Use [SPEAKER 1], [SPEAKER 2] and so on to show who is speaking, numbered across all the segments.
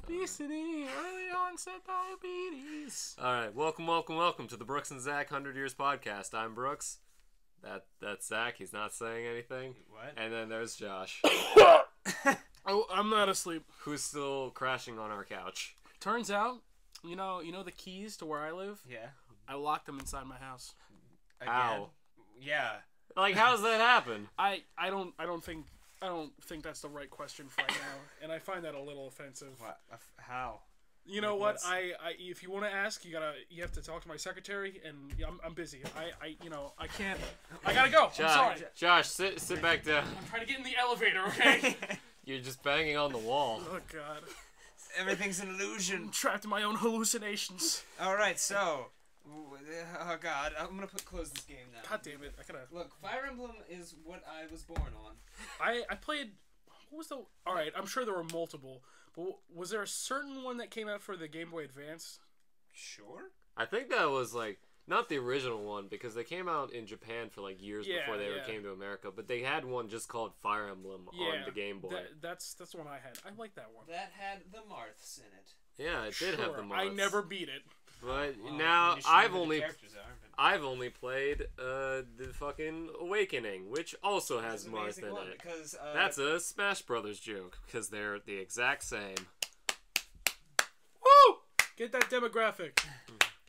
[SPEAKER 1] Obesity, early onset diabetes.
[SPEAKER 2] All right, welcome to the Brooks and Zach 100 Years Podcast. I'm Brooks. That's Zach. He's not saying anything.
[SPEAKER 3] What?
[SPEAKER 2] And then there's Josh,
[SPEAKER 1] Oh, I'm not asleep.
[SPEAKER 2] who's still crashing on our couch.
[SPEAKER 1] Turns out, you know the keys to where I live?
[SPEAKER 3] Yeah.
[SPEAKER 1] I locked them inside my house.
[SPEAKER 3] Again?
[SPEAKER 2] How?
[SPEAKER 3] Yeah.
[SPEAKER 2] Like, how's that happen?
[SPEAKER 1] I don't think that's the right question for right now, and I find that a little offensive.
[SPEAKER 3] What? How?
[SPEAKER 1] You know
[SPEAKER 3] Like,
[SPEAKER 1] what?
[SPEAKER 3] what's-
[SPEAKER 1] I if you want to ask, you have to talk to my secretary, and I'm busy. I can't. I gotta go. I'm sorry.
[SPEAKER 2] Josh, sit back down.
[SPEAKER 1] I'm trying to get in the elevator. Okay.
[SPEAKER 2] You're just banging on the wall.
[SPEAKER 1] Oh God.
[SPEAKER 3] Everything's an illusion.
[SPEAKER 1] I'm trapped in my own hallucinations.
[SPEAKER 3] All right, so. Oh God, I'm gonna close this game now.
[SPEAKER 1] God damn it! I gotta
[SPEAKER 3] Look, Fire Emblem is what I was born on.
[SPEAKER 1] I played. What was the? All right, I'm sure there were multiple, but was there a certain one that came out for the Game Boy Advance?
[SPEAKER 3] Sure.
[SPEAKER 2] I think that was like not the original one because they came out in Japan for like years before they ever came to America. But they had one just called Fire Emblem on the Game Boy.
[SPEAKER 1] That's the one I had. I like that one.
[SPEAKER 3] That had the Marths in it.
[SPEAKER 2] Yeah, it did have the mods.
[SPEAKER 1] I never beat it.
[SPEAKER 2] But
[SPEAKER 3] Well,
[SPEAKER 2] now
[SPEAKER 3] you should know
[SPEAKER 2] I've
[SPEAKER 3] who the
[SPEAKER 2] only
[SPEAKER 3] characters are, but-
[SPEAKER 2] I've only played the fucking Awakening, which also has
[SPEAKER 3] That's an
[SPEAKER 2] Marth
[SPEAKER 3] amazing
[SPEAKER 2] in
[SPEAKER 3] one
[SPEAKER 2] it.
[SPEAKER 3] because
[SPEAKER 2] That's a Smash Brothers joke because they're the exact same.
[SPEAKER 1] Woo! Get that demographic.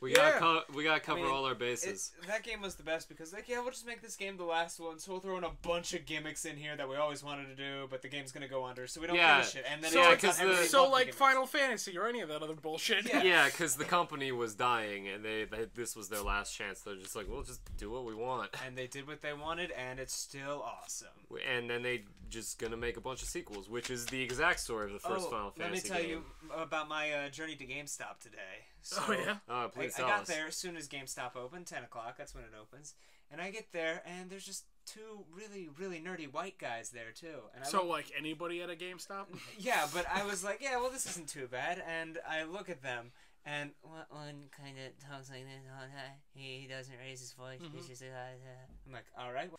[SPEAKER 2] We
[SPEAKER 3] Yeah.
[SPEAKER 2] gotta cover all our bases.
[SPEAKER 3] that game was the best because like we'll just make this game the last one, so we'll throw in a bunch of gimmicks in here that we always wanted to do, but the game's gonna go under, so we don't give a shit. And then
[SPEAKER 1] So,
[SPEAKER 2] Yeah,
[SPEAKER 3] it turns
[SPEAKER 2] 'cause
[SPEAKER 3] out everybody
[SPEAKER 1] so
[SPEAKER 3] loved the
[SPEAKER 1] like
[SPEAKER 3] gimmicks.
[SPEAKER 1] Final Fantasy or any of that other bullshit.
[SPEAKER 3] Yeah.
[SPEAKER 2] Yeah, because the company was dying, and they this was their last chance. They're just like, we'll just do what we want,
[SPEAKER 3] And they did what they wanted, and it's still awesome.
[SPEAKER 2] and then they just gonna make a bunch of sequels, which is the exact story of the first Final
[SPEAKER 3] let me
[SPEAKER 2] Fantasy
[SPEAKER 3] tell
[SPEAKER 2] game.
[SPEAKER 3] you about my journey to GameStop today. So,
[SPEAKER 1] Oh yeah.
[SPEAKER 2] Oh, please
[SPEAKER 3] I
[SPEAKER 2] tell
[SPEAKER 3] got
[SPEAKER 2] us.
[SPEAKER 3] there as soon as GameStop opened, 10 o'clock, that's when it opens. And I get there, and there's just two really, really nerdy white guys there, too. And I
[SPEAKER 1] So
[SPEAKER 3] look-
[SPEAKER 1] like anybody at a GameStop?
[SPEAKER 3] yeah, but I was like, yeah, well, this isn't too bad. And I look at them, and one kind of talks like this all the time. He doesn't raise his voice. He's just like, I'm like, all right.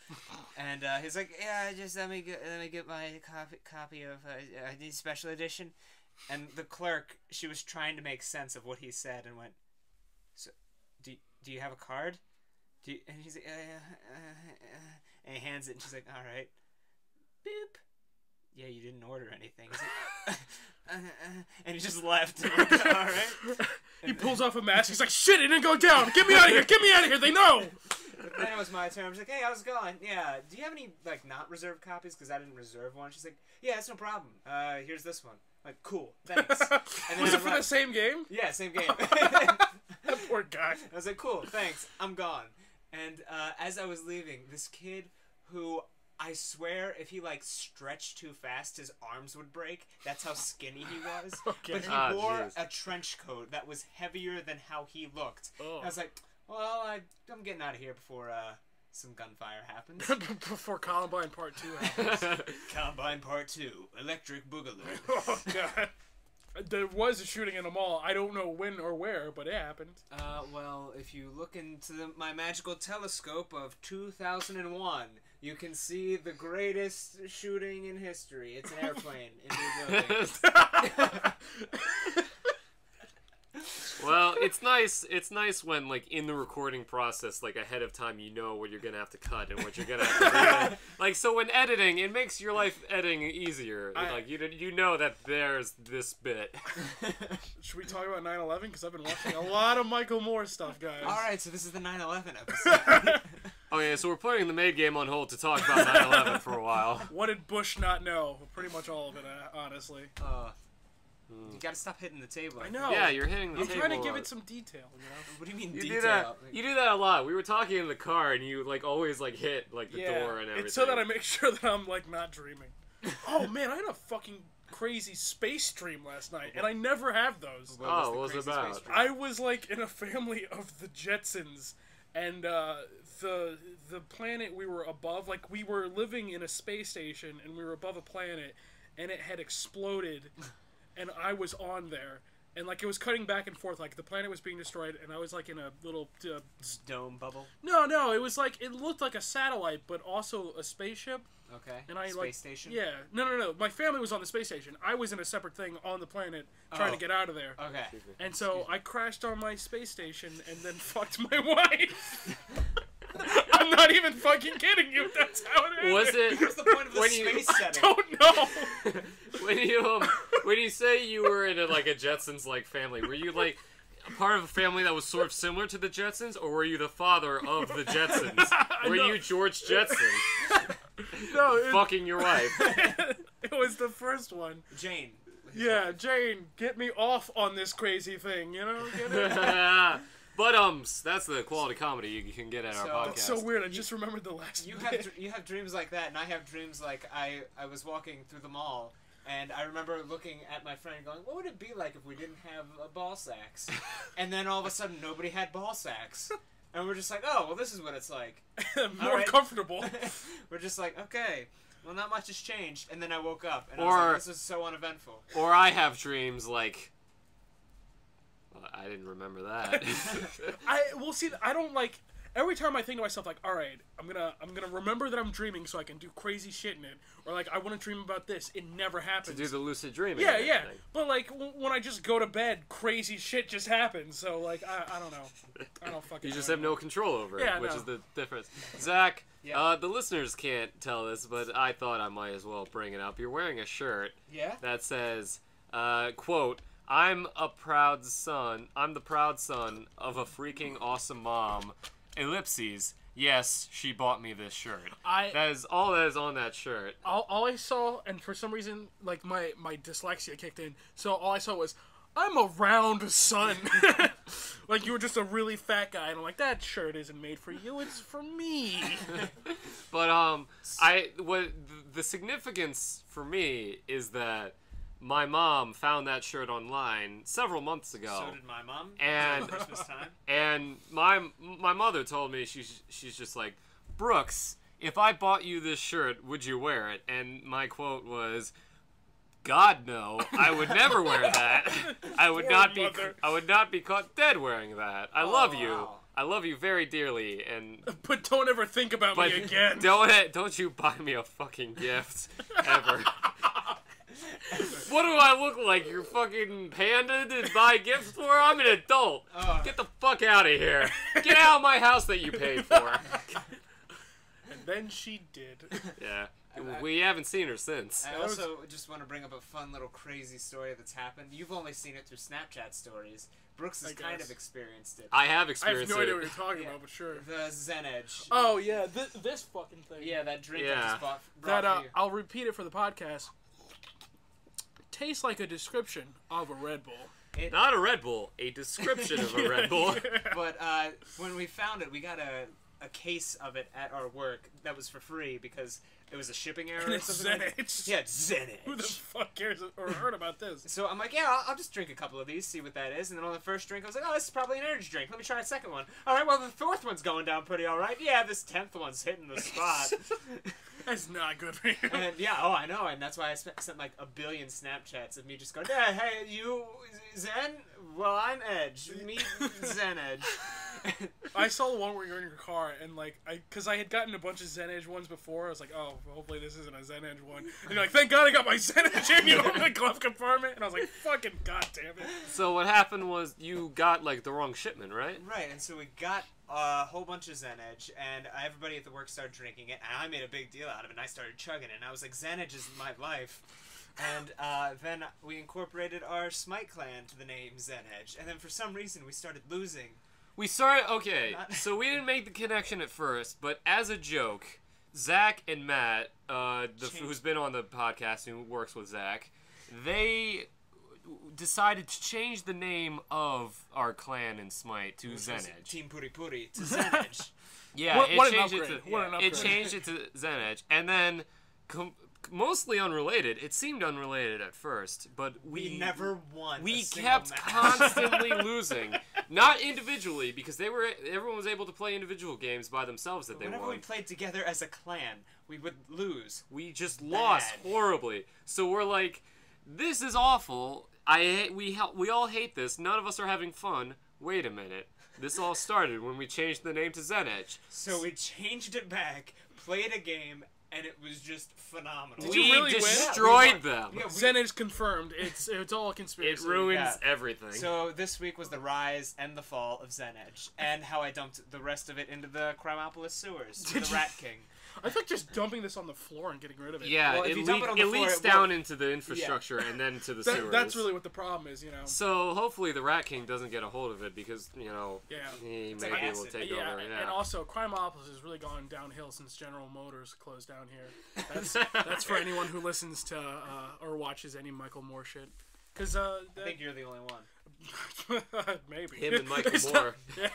[SPEAKER 3] And he's like, yeah, just let me get my copy of the special edition. And the clerk, she was trying to make sense of what he said and went, so, do you have a card? And he's like, and he hands it, and she's like, all right. Boop. Yeah, you didn't order anything. He's like, and he just left. I'm like, all right.
[SPEAKER 1] He pulls off a mask. He's like, shit, it didn't go down. Get me out of here. Get me out of here. They know.
[SPEAKER 3] But then it was my turn. I was like, hey, how's it going? Yeah, do you have any, like, not reserved copies? Because I didn't reserve one. She's like, yeah, it's no problem. Here's this one. I'm like, cool, thanks. And then
[SPEAKER 1] Was
[SPEAKER 3] I
[SPEAKER 1] it for
[SPEAKER 3] left.
[SPEAKER 1] the same game?
[SPEAKER 3] Yeah, same game.
[SPEAKER 1] That poor guy.
[SPEAKER 3] I was like, cool, thanks, I'm gone. And as I was leaving, this kid who I swear if he like stretched too fast, his arms would break. That's how skinny he was.
[SPEAKER 1] Okay.
[SPEAKER 3] But he
[SPEAKER 2] Ah,
[SPEAKER 3] wore
[SPEAKER 2] jeez.
[SPEAKER 3] a trench coat that was heavier than how he looked.
[SPEAKER 1] Oh.
[SPEAKER 3] I was like, well, I'm getting out of here before some gunfire happens.
[SPEAKER 1] Before Columbine Part 2 happens.
[SPEAKER 3] Combine Part 2, Electric Boogaloo.
[SPEAKER 1] Oh, God. There was a shooting in a mall. I don't know when or where, but it happened.
[SPEAKER 3] Well, if you look into my magical telescope of 2001, you can see the greatest shooting in history. It's an airplane into a building.
[SPEAKER 2] Well, it's nice. It's nice when, like, in the recording process, like ahead of time, you know what you're gonna have to cut and what you're gonna have to leave in. Like, so when editing, it makes your life editing easier. Like, you know that there's this bit.
[SPEAKER 1] Should we talk about 9/11? Because I've been watching a lot of Michael Moore stuff, guys.
[SPEAKER 3] All right, so this is the 9/11 episode.
[SPEAKER 2] Oh yeah, so we're putting the Maid game on hold to talk about 9/11 for a while.
[SPEAKER 1] What did Bush not know? Pretty much all of it, honestly.
[SPEAKER 3] You gotta stop hitting the table.
[SPEAKER 1] I know.
[SPEAKER 2] Yeah, you're hitting the
[SPEAKER 1] I'm
[SPEAKER 2] table.
[SPEAKER 1] trying to
[SPEAKER 2] a
[SPEAKER 1] give
[SPEAKER 2] lot.
[SPEAKER 1] it some detail, you know?
[SPEAKER 3] What do you mean
[SPEAKER 2] You
[SPEAKER 3] detail?
[SPEAKER 2] do that. You do that a lot. We were talking in the car, and you like always like hit like the
[SPEAKER 1] Yeah,
[SPEAKER 2] door and everything.
[SPEAKER 1] it's so that I make sure that I'm, like, not dreaming. Oh, man, I had a fucking crazy space dream last night, and I never have those.
[SPEAKER 2] Oh, what was it about?
[SPEAKER 1] I was, like, in a family of the Jetsons, and the planet we were above, like, we were living in a space station, and we were above a planet, and it had exploded, and I was on there. and like it was cutting back and forth. Like the planet was being destroyed, and I was like in a little
[SPEAKER 3] dome bubble.
[SPEAKER 1] No, it was like it looked like a satellite, but also a spaceship.
[SPEAKER 3] Okay.
[SPEAKER 1] And I
[SPEAKER 3] Space station?
[SPEAKER 1] Yeah. No. My family was on the space station. I was in a separate thing on the planet trying to get out of there.
[SPEAKER 3] Okay.
[SPEAKER 1] And so I crashed on my space station and then fucked my wife. I'm not even fucking kidding you. That's how it is.
[SPEAKER 2] Was it?
[SPEAKER 3] What's the point of the space setting?
[SPEAKER 1] I don't know.
[SPEAKER 2] when you say you were in a Jetsons like family, were you like a part of a family that was sort of similar to the Jetsons, or were you the father of the Jetsons? Were you George Jetson?
[SPEAKER 1] No,
[SPEAKER 2] fucking your wife.
[SPEAKER 1] It was the first one.
[SPEAKER 3] Jane.
[SPEAKER 1] Yeah, Jane, get me off on this crazy thing, you know? Get it?
[SPEAKER 2] But that's the quality comedy you can get at our podcast.
[SPEAKER 1] That's so weird. I just remembered the last.
[SPEAKER 3] You have dreams like that, and I have dreams like I was walking through the mall, and I remember looking at my friend going, "What would it be like if we didn't have ball sacks?" And then all of a sudden, nobody had ball sacks. And we're just like, oh, well, this is what it's like.
[SPEAKER 1] More comfortable.
[SPEAKER 3] We're just like, okay, well, not much has changed. And then I woke up, and I was like, this was so uneventful.
[SPEAKER 2] Or I have dreams like... Well, I didn't remember that.
[SPEAKER 1] I don't like... Every time I think to myself, like, all right, I'm gonna remember that I'm dreaming so I can do crazy shit in it, or like I want to dream about this. It never happens.
[SPEAKER 2] To do the lucid dreaming.
[SPEAKER 1] Yeah. But like when I just go to bed, crazy shit just happens. So like I don't know. I don't fucking.
[SPEAKER 2] You just have no control over it, which is the difference. Zach, the listeners can't tell this, but I thought I might as well bring it up. You're wearing a shirt. That says, quote, I'm the proud son of a freaking awesome mom. Ellipses. Yes, she bought me this shirt. That is all that is on that shirt.
[SPEAKER 1] All I saw, and for some reason, like my dyslexia kicked in, so all I saw was, I'm a round son. Like you were just a really fat guy, and I'm like, that shirt isn't made for you, it's for me.
[SPEAKER 2] But the significance for me is that my mom found that shirt online several months ago.
[SPEAKER 3] So did my mom.
[SPEAKER 2] And
[SPEAKER 3] Christmas time.
[SPEAKER 2] And my mother told me she's just like, Brooks, if I bought you this shirt, would you wear it? And my quote was, God no, I would never wear that. I would not be caught dead wearing that. I love you. Wow. I love you very dearly, and
[SPEAKER 1] but don't ever think about me again.
[SPEAKER 2] Don't you buy me a fucking gift ever. What do I look like? You're fucking panda to buy gifts for? I'm an adult. Get the fuck out of here. Get out of my house that you paid for.
[SPEAKER 1] And then she did.
[SPEAKER 2] Yeah. We haven't seen her since.
[SPEAKER 3] I also just want to bring up a fun little crazy story that's happened. You've only seen it through Snapchat stories. Brooks has kind of experienced it.
[SPEAKER 2] I have experienced it.
[SPEAKER 1] I have no idea what you're talking about, but sure.
[SPEAKER 3] The Zen Edge.
[SPEAKER 1] Oh, yeah. This fucking thing.
[SPEAKER 3] Yeah, that drink I just brought for you.
[SPEAKER 1] I'll repeat it for the podcast. Tastes like a description of a Red Bull.
[SPEAKER 2] Not a Red Bull, a description of a Red Bull.
[SPEAKER 3] But when we found it, we got a case of it at our work that was for free because it was a shipping error or something. Yeah, it's Zen Edge.
[SPEAKER 1] Who the fuck cares or heard about this?
[SPEAKER 3] So I'm like, yeah, I'll just drink a couple of these, see what that is. And then on the first drink, I was like, oh, this is probably an energy drink. Let me try a second one. All right, well, the fourth one's going down pretty all right. Yeah, this 10th one's hitting the spot.
[SPEAKER 1] That's not good for you.
[SPEAKER 3] And I know, and that's why I sent like a billion Snapchats of me just going, yeah, hey, you Zen? Well, I'm Edge. Meet Zen Edge.
[SPEAKER 1] I saw the one where you're in your car, and because I had gotten a bunch of Zen Edge ones before, I was like, oh, hopefully this isn't a Zen Edge one. And you're like, thank God I got my Zen Edge in the glove compartment. And I was like, fucking goddamn it.
[SPEAKER 2] So what happened was you got the wrong shipment, right?
[SPEAKER 3] Right, and so we got a whole bunch of Zen Edge, and everybody at the work started drinking it, and I made a big deal out of it, and I started chugging it, and I was like, Zen Edge is my life. And then we incorporated our Smite clan to the name Zen Edge, and then for some reason we started losing.
[SPEAKER 2] So we didn't make the connection at first, but as a joke, Zach and Matt, who's been on the podcast and who works with Zach, they decided to change the name of our clan in Smite to Zen Edge.
[SPEAKER 3] Team Puri Puri to Zen Edge.
[SPEAKER 2] Yeah, it changed it to Zen Edge, and then mostly unrelated. It seemed unrelated at first, but we
[SPEAKER 3] never won.
[SPEAKER 2] We kept constantly losing, not individually, because everyone was able to play individual games by themselves that they won.
[SPEAKER 3] Whenever we played together as a clan, we would lose.
[SPEAKER 2] We just lost horribly. So we're like, this is awful. We all hate this. None of us are having fun. Wait a minute. This all started when we changed the name to Zen Edge.
[SPEAKER 3] So we changed it back, played a game, and it was just phenomenal.
[SPEAKER 1] Did you really
[SPEAKER 2] destroyed them.
[SPEAKER 3] Yeah,
[SPEAKER 1] Zen Edge confirmed. It's all a conspiracy.
[SPEAKER 2] It ruins everything.
[SPEAKER 3] So this week was the rise and the fall of Zen Edge, and how I dumped the rest of it into the Chromopolis sewers, to the Rat King.
[SPEAKER 1] I think just dumping this on the floor and getting rid of it.
[SPEAKER 2] Yeah,
[SPEAKER 3] Well, if you dump it on the
[SPEAKER 2] it
[SPEAKER 3] floor,
[SPEAKER 2] leaks
[SPEAKER 3] it
[SPEAKER 2] down
[SPEAKER 3] won't.
[SPEAKER 2] into the infrastructure and then to the sewers.
[SPEAKER 1] That's really what the problem is, you know.
[SPEAKER 2] So hopefully the Rat King doesn't get a hold of it because, you know,
[SPEAKER 1] Yeah.
[SPEAKER 2] he
[SPEAKER 3] It's
[SPEAKER 2] may
[SPEAKER 3] like
[SPEAKER 2] be able to
[SPEAKER 3] acid.
[SPEAKER 2] take
[SPEAKER 1] Yeah,
[SPEAKER 2] over. Yeah.
[SPEAKER 1] and also Crimopolis has really gone downhill since General Motors closed down here. That's for anyone who listens to or watches any Michael Moore shit. Because
[SPEAKER 3] I think you're the only one.
[SPEAKER 1] maybe
[SPEAKER 2] Him and Michael Moore.
[SPEAKER 1] yeah,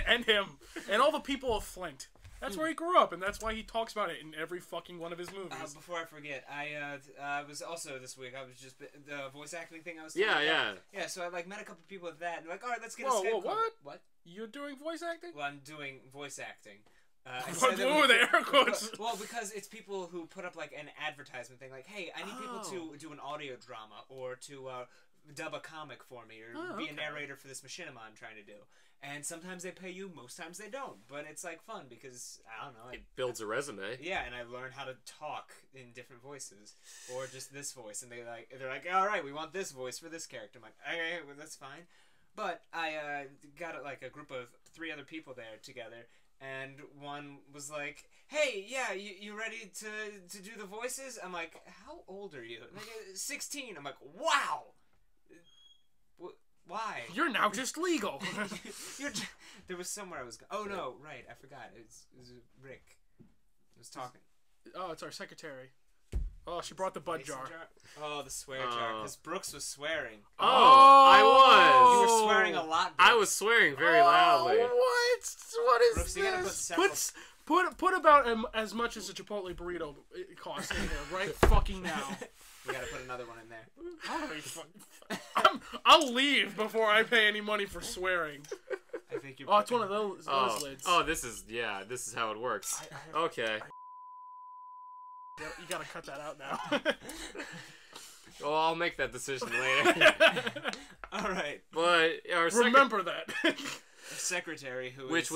[SPEAKER 1] and him and all the people of Flint. That's where he grew up, and that's why he talks about it in every fucking one of his movies.
[SPEAKER 3] Before I forget, I was also this week. I was just the voice acting thing. I was
[SPEAKER 2] Yeah,
[SPEAKER 3] talking
[SPEAKER 2] yeah.
[SPEAKER 3] about. Yeah. So I met a couple people with that, and they're like, all right, let's get a
[SPEAKER 1] Whoa,
[SPEAKER 3] Skype
[SPEAKER 1] whoa,
[SPEAKER 3] call.
[SPEAKER 1] what?
[SPEAKER 3] What?
[SPEAKER 1] You're doing voice acting?
[SPEAKER 3] Well, I'm doing voice acting.
[SPEAKER 1] What were the air quotes?
[SPEAKER 3] Well, because it's people who put up like an advertisement thing, like, "Hey, I need people to do an audio drama or to dub a comic for me or be a narrator for this machinima I'm trying to do." And sometimes they pay you, most times they don't. But it's like fun because I don't know.
[SPEAKER 2] It builds a resume.
[SPEAKER 3] Yeah, and I learned how to talk in different voices, or just this voice, and they're like, all right, we want this voice for this character. I'm like, okay, well, that's fine. But I got like a group of 3 other people there together, and one was like, hey, yeah, you ready to do the voices? I'm like, how old are you? Like, 16. I'm like, wow. Why?
[SPEAKER 1] You're now just legal.
[SPEAKER 3] There was somewhere I was going. Oh, no, right. I forgot. It was Rick. I was talking.
[SPEAKER 1] Oh, it's our secretary. Oh, she brought the bud jar.
[SPEAKER 3] Oh, the swear jar. Because Brooks was swearing.
[SPEAKER 2] Oh, I was.
[SPEAKER 3] You were swearing a lot, Brooks.
[SPEAKER 2] I was swearing very loudly.
[SPEAKER 1] What? What is
[SPEAKER 3] Brooks, you gotta
[SPEAKER 1] this?
[SPEAKER 3] put several...
[SPEAKER 1] Put about as much as a Chipotle burrito costs in there right fucking now.
[SPEAKER 3] We gotta put another one in there.
[SPEAKER 1] I'll leave before I pay any money for swearing.
[SPEAKER 3] I think you're...
[SPEAKER 1] Oh, it's one of those lids.
[SPEAKER 2] Oh, this is how it works. Okay.
[SPEAKER 1] You gotta cut that out now.
[SPEAKER 2] Well, I'll make that decision later.
[SPEAKER 3] Alright.
[SPEAKER 2] But
[SPEAKER 1] remember that.
[SPEAKER 3] Our secretary,
[SPEAKER 2] which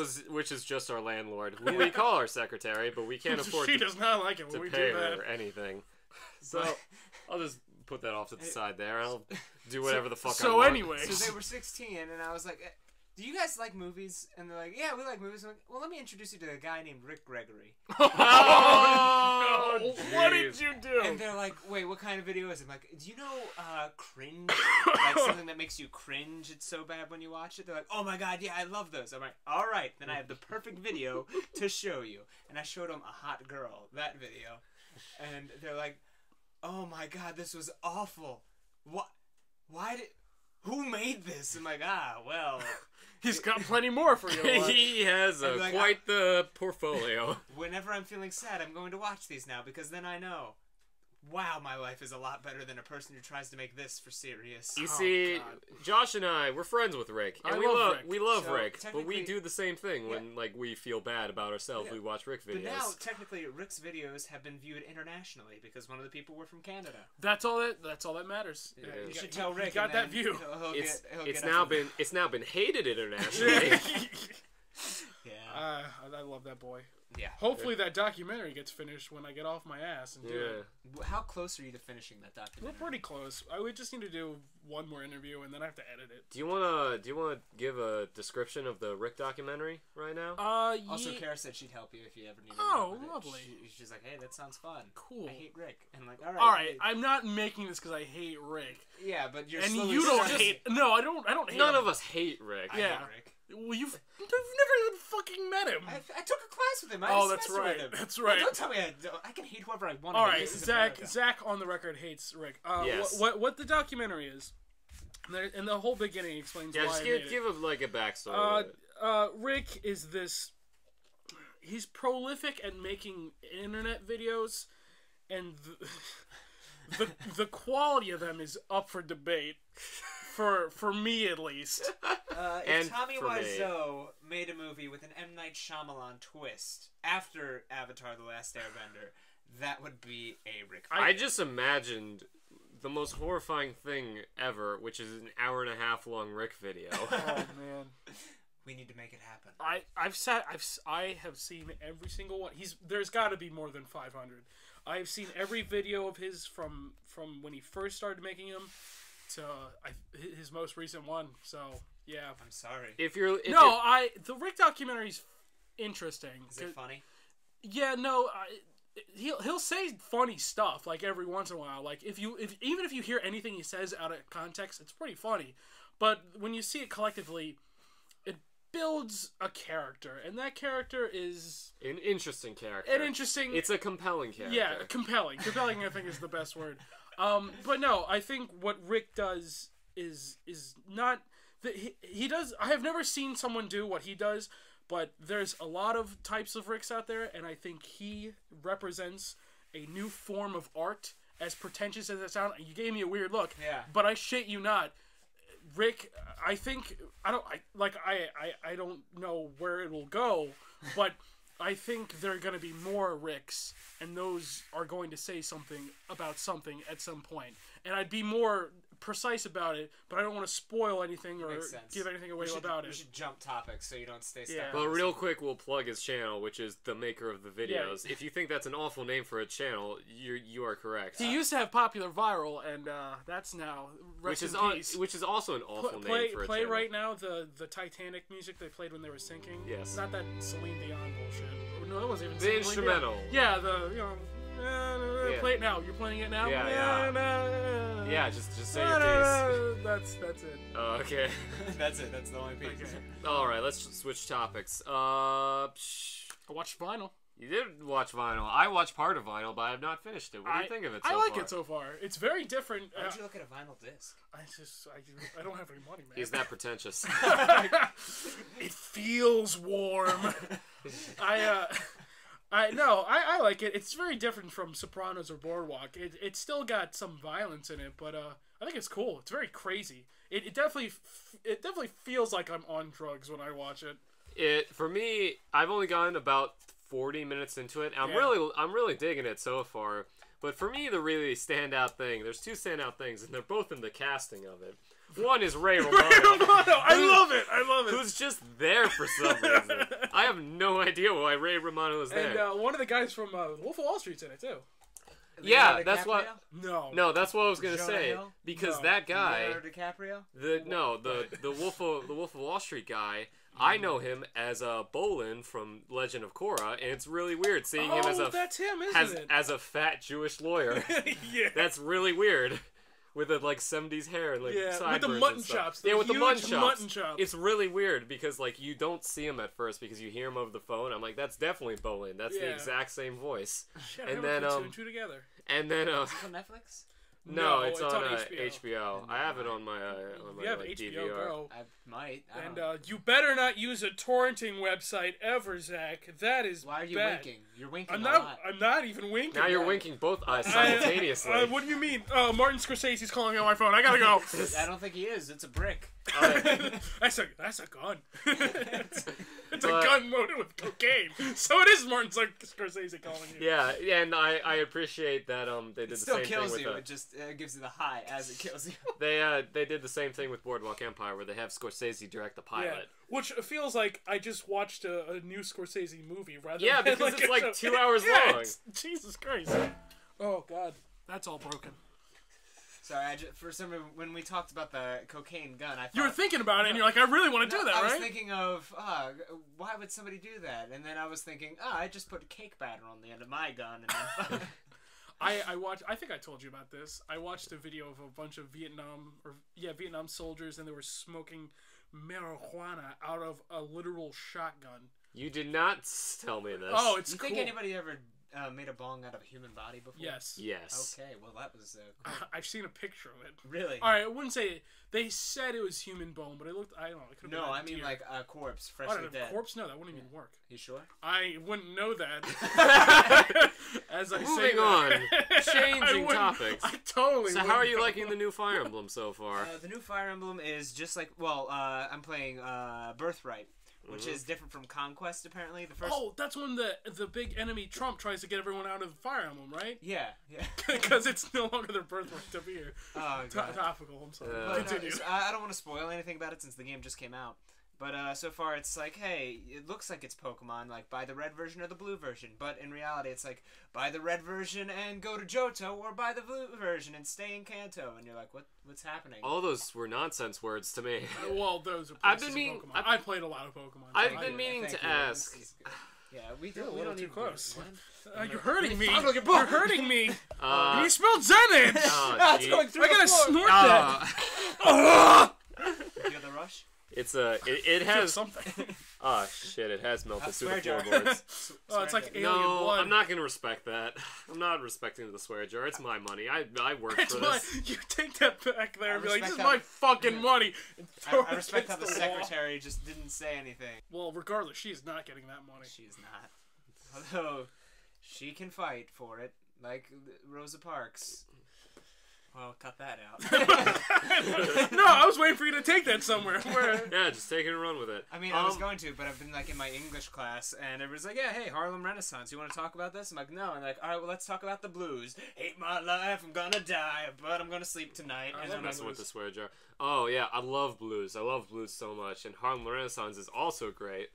[SPEAKER 2] is just our landlord, who we call our secretary, but we can't afford
[SPEAKER 1] she does not like it when
[SPEAKER 2] to
[SPEAKER 1] we
[SPEAKER 2] pay
[SPEAKER 1] do that.
[SPEAKER 2] her anything. So I'll just put that off to the side there. I'll do whatever the fuck I
[SPEAKER 1] So
[SPEAKER 2] want.
[SPEAKER 1] anyway.
[SPEAKER 3] So they were 16, and I was like, do you guys like movies? And they're like, yeah, we like movies. I'm like, well, let me introduce you to a guy named Rick Gregory.
[SPEAKER 1] Oh, no. What did you do?
[SPEAKER 3] And they're like, wait, what kind of video is it? I'm like, do you know cringe? Like something that makes you cringe, it's so bad when you watch it? They're like, oh my god, yeah, I love those. I'm like, all right, then I have the perfect video to show you. And I showed them a hot girl, that video. And they're like, oh my god, this was awful. What? Why did... Who made this? I'm like, well...
[SPEAKER 1] He's got plenty more for you.
[SPEAKER 2] He has quite the portfolio.
[SPEAKER 3] Whenever I'm feeling sad, I'm going to watch these now, because then I know, wow, my life is a lot better than a person who tries to make this for serious.
[SPEAKER 2] You see, Josh and we're friends with Rick, and we love Rick, but we do the same thing when we feel bad about ourselves. We watch Rick videos.
[SPEAKER 3] But now, technically, Rick's videos have been viewed internationally because one of the people were from Canada.
[SPEAKER 1] That's all that matters.
[SPEAKER 3] Yeah. You should tell Rick.
[SPEAKER 1] You got that view.
[SPEAKER 2] It's now been hated internationally.
[SPEAKER 1] Yeah. I love that boy.
[SPEAKER 3] Yeah.
[SPEAKER 1] Hopefully that documentary gets finished when I get off my ass and do it.
[SPEAKER 3] How close are you to finishing that documentary?
[SPEAKER 1] We're pretty close. We just need to do one more interview and then I have to edit it.
[SPEAKER 2] Do you wanna give a description of the Rick documentary right now?
[SPEAKER 3] Also, Kara said she'd help you if you ever needed.
[SPEAKER 1] Oh, lovely.
[SPEAKER 3] She's like, hey, that sounds fun.
[SPEAKER 1] Cool.
[SPEAKER 3] I hate Rick. And I'm like,
[SPEAKER 1] all right. I'm not making this because I hate Rick.
[SPEAKER 3] Yeah, but you're.
[SPEAKER 1] And you don't hate. No, I don't hate.
[SPEAKER 2] None
[SPEAKER 1] him.
[SPEAKER 2] of us hate Rick.
[SPEAKER 1] Yeah.
[SPEAKER 3] I hate Rick.
[SPEAKER 1] Well, you've never even fucking met him.
[SPEAKER 3] I took a class with him.
[SPEAKER 1] That's right. That's right.
[SPEAKER 3] Don't tell me I can hate whoever I want.
[SPEAKER 1] All right, Zach on the record hates Rick.
[SPEAKER 2] Yes.
[SPEAKER 1] What the documentary is, and the whole beginning explains why.
[SPEAKER 2] Just give a backstory.
[SPEAKER 1] Rick is this. He's prolific at making internet videos, and the quality of them is up for debate. For me, at least.
[SPEAKER 3] If Tommy Wiseau made a movie with an M. Night Shyamalan twist after Avatar: The Last Airbender, that would be a Rick.
[SPEAKER 2] I just imagined the most horrifying thing ever, which is an 1.5 hour long Rick video.
[SPEAKER 1] Oh man.
[SPEAKER 3] We need to make it happen.
[SPEAKER 1] I have seen every single one. There's got to be more than 500. I've seen every video of his from when he first started making them to his most recent one. So yeah,
[SPEAKER 3] I'm sorry.
[SPEAKER 1] The Rick documentary's interesting.
[SPEAKER 3] Is it funny?
[SPEAKER 1] Yeah, no, he'll say funny stuff like every once in a while. Like even if you hear anything he says out of context, it's pretty funny. But when you see it collectively, it builds a character, and that character is
[SPEAKER 2] an interesting character. It's a compelling character.
[SPEAKER 1] Yeah, compelling. Compelling, I think, is the best word. But no, I think what Rick does is not that he does. I have never seen someone do what he does. But there's a lot of types of Ricks out there, and I think he represents a new form of art, as pretentious as it sounds. You gave me a weird look.
[SPEAKER 3] Yeah.
[SPEAKER 1] But I shit you not. Rick, I think, I don't know where it will go, but I think there are going to be more Ricks, and those are going to say something about something at some point. And I'd be more precise about it, but I don't want to spoil anything or give anything away about it.
[SPEAKER 3] We should jump topics so you don't stay stuck.
[SPEAKER 1] Yeah.
[SPEAKER 2] Well, real quick, we'll plug his channel, which is the maker of the videos.
[SPEAKER 1] Yeah.
[SPEAKER 2] If you think that's an awful name for a channel, you are correct.
[SPEAKER 1] He used to have Popular Viral, and that's now
[SPEAKER 2] which is also an awful name for a
[SPEAKER 1] play
[SPEAKER 2] channel.
[SPEAKER 1] right now the Titanic music they played when they were sinking.
[SPEAKER 2] Yes.
[SPEAKER 1] Not that Celine Dion bullshit. No, that wasn't even
[SPEAKER 2] The
[SPEAKER 1] Celine
[SPEAKER 2] instrumental.
[SPEAKER 1] Dion. Yeah, play it now. You're playing it now.
[SPEAKER 2] Yeah, just say your piece.
[SPEAKER 1] That's it.
[SPEAKER 2] Oh, okay.
[SPEAKER 3] That's it. That's the only piece.
[SPEAKER 1] Okay.
[SPEAKER 2] All right, let's switch topics.
[SPEAKER 1] I watched Vinyl.
[SPEAKER 2] You did watch Vinyl. I watched part of Vinyl, but I have not finished it. What do you think of it so far?
[SPEAKER 1] I like it so far. It's very different.
[SPEAKER 3] Why don't you look at a vinyl disc?
[SPEAKER 1] I don't have any money, man.
[SPEAKER 2] He's that pretentious.
[SPEAKER 1] It feels warm. I like it. It's very different from Sopranos or Boardwalk. It's still got some violence in it, but I think it's cool. It's very crazy. It definitely feels like I'm on drugs when I watch it.
[SPEAKER 2] For me, I've only gotten about 40 minutes into it. I'm really digging it so far. But for me, the really standout thing, there's two standout things, and they're both in the casting of it. One is Ray Romano.
[SPEAKER 1] I love it.
[SPEAKER 2] Who's just there for some reason. I have no idea why Ray Romano is there.
[SPEAKER 1] And one of the guys from Wolf of Wall Street's in it too.
[SPEAKER 2] Yeah, that's what.
[SPEAKER 1] No,
[SPEAKER 2] that's what I was gonna
[SPEAKER 3] Jonah
[SPEAKER 2] say.
[SPEAKER 3] Hill?
[SPEAKER 2] Because that guy,
[SPEAKER 3] Leonardo DiCaprio?
[SPEAKER 2] the Wolf of Wall Street guy. I know him as Bolin from Legend of Korra, and it's really weird seeing him as
[SPEAKER 1] that's him, isn't it?
[SPEAKER 2] as a fat Jewish lawyer.
[SPEAKER 1] Yeah,
[SPEAKER 2] that's really weird. With the 70s hair and sideburns
[SPEAKER 1] with the mutton chops.
[SPEAKER 2] Yeah, with the mutton chops.
[SPEAKER 1] chops.
[SPEAKER 2] It's really weird because you don't see him at first because you hear him over the phone. I'm like, that's definitely Bolin. That's the exact same voice.
[SPEAKER 1] Shit,
[SPEAKER 2] and then
[SPEAKER 1] two and two together.
[SPEAKER 2] And then
[SPEAKER 3] Is it on Netflix?
[SPEAKER 2] No, it's on
[SPEAKER 1] HBO.
[SPEAKER 2] HBO. I have it on my
[SPEAKER 1] You have
[SPEAKER 2] DVR.
[SPEAKER 1] HBO, bro.
[SPEAKER 3] I might.
[SPEAKER 1] And you better not use a torrenting website ever, Zach. That is
[SPEAKER 3] Why are you
[SPEAKER 1] bad.
[SPEAKER 3] winking? You're winking
[SPEAKER 1] I'm
[SPEAKER 3] a
[SPEAKER 1] not.
[SPEAKER 3] lot.
[SPEAKER 1] I'm not even winking.
[SPEAKER 2] Now you're winking both eyes simultaneously.
[SPEAKER 1] What do you mean? Martin Scorsese's calling me on my phone. I gotta go.
[SPEAKER 3] I don't think he is. It's a brick.
[SPEAKER 1] That's a gun. It's a gun loaded with cocaine. So it is Martin Scorsese calling you.
[SPEAKER 2] Yeah, and I appreciate that they did the same thing with
[SPEAKER 3] It still kills you. It just gives you the high as it kills you.
[SPEAKER 2] They did the same thing with Boardwalk Empire where they have Scorsese direct the pilot.
[SPEAKER 1] Yeah. Which feels like I just watched a new Scorsese movie rather
[SPEAKER 2] than because it's 2 hours long.
[SPEAKER 1] Jesus Christ. Oh God, that's all broken.
[SPEAKER 3] Sorry, for some reason, when we talked about the cocaine gun, I thought...
[SPEAKER 1] You were thinking about it, and you're like, I really want to do that, right?
[SPEAKER 3] I was thinking of, why would somebody do that? And then I was thinking, I just put cake batter on the end of my gun. And then...
[SPEAKER 1] I think I told you about this. I watched a video of a bunch of Vietnam soldiers, and they were smoking marijuana out of a literal shotgun.
[SPEAKER 2] You did not tell me this.
[SPEAKER 1] Oh, it's
[SPEAKER 3] cool. You think anybody ever made a bong out of a human body before?
[SPEAKER 1] Yes.
[SPEAKER 3] Okay, well that was cool.
[SPEAKER 1] I've seen a picture of it.
[SPEAKER 3] Really?
[SPEAKER 1] Alright, I wouldn't say they said it was human bone, but it looked, I don't know. It could have been
[SPEAKER 3] I mean like a corpse,
[SPEAKER 1] I
[SPEAKER 3] freshly
[SPEAKER 1] don't know,
[SPEAKER 3] dead.
[SPEAKER 1] Corpse? No, that wouldn't even work.
[SPEAKER 3] You sure?
[SPEAKER 1] I wouldn't know that. As I say
[SPEAKER 2] Moving on. Changing topics.
[SPEAKER 1] I totally
[SPEAKER 2] So how are you liking the new Fire Emblem so far?
[SPEAKER 3] The new Fire Emblem is just like, I'm playing Birthright, which is different from Conquest, apparently. The first...
[SPEAKER 1] Oh, that's when the big enemy Trump tries to get everyone out of the Fire Emblem, right?
[SPEAKER 3] Yeah.
[SPEAKER 1] Because it's no longer their birthright to be here.
[SPEAKER 3] Oh, God.
[SPEAKER 1] Topical, I'm sorry.
[SPEAKER 3] Continue. I don't want to spoil anything about it since the game just came out. But so far it's like, hey, it looks like it's Pokemon, like buy the red version or the blue version. But in reality it's like, buy the red version and go to Johto, or buy the blue version and stay in Kanto. And you're like, what's happening?
[SPEAKER 2] All those were nonsense words to me.
[SPEAKER 1] Well, those are
[SPEAKER 2] I've been meaning.
[SPEAKER 1] Pokemon. I played a lot of Pokemon.
[SPEAKER 2] I've been meaning to ask.
[SPEAKER 3] Yeah, we don't
[SPEAKER 1] too
[SPEAKER 3] need
[SPEAKER 1] close. You're hurting me.
[SPEAKER 3] You're
[SPEAKER 1] You're hurting me. You spelled Zenith.
[SPEAKER 3] It's going through
[SPEAKER 1] I gotta snort
[SPEAKER 3] that. You feel the rush?
[SPEAKER 2] It has
[SPEAKER 1] something.
[SPEAKER 2] Oh shit! It has melted through the
[SPEAKER 3] swear jar.
[SPEAKER 2] floorboards.
[SPEAKER 1] Oh, it's like alien
[SPEAKER 2] No,
[SPEAKER 1] blood.
[SPEAKER 2] I'm not gonna respect that. I'm not respecting the swear jar. It's my money. I worked
[SPEAKER 1] It's
[SPEAKER 2] for
[SPEAKER 1] my,
[SPEAKER 2] this.
[SPEAKER 1] you take that back there and be like, this is
[SPEAKER 3] respect
[SPEAKER 1] my fucking money. And throw
[SPEAKER 3] I
[SPEAKER 1] it
[SPEAKER 3] respect how
[SPEAKER 1] against
[SPEAKER 3] the
[SPEAKER 1] the wall.
[SPEAKER 3] secretary just didn't say anything.
[SPEAKER 1] Well, regardless, she's not getting that money.
[SPEAKER 3] She's not. Although, she can fight for it, like Rosa Parks. Well, cut that out.
[SPEAKER 1] No, I was waiting for you to take that somewhere.
[SPEAKER 2] Yeah, just take it and run with it.
[SPEAKER 3] I mean, I was going to, but I've been like in my English class, and everybody's like, "Yeah, hey, Harlem Renaissance. You want to talk about this?" I'm like, "No." And they're like, "All right, well, let's talk about the blues. Hate my life. I'm gonna die, but I'm gonna sleep tonight."
[SPEAKER 1] I
[SPEAKER 3] And
[SPEAKER 1] love
[SPEAKER 3] then
[SPEAKER 2] Messing with the swear jar. Oh yeah, I love blues. I love blues so much, and Harlem Renaissance is also great,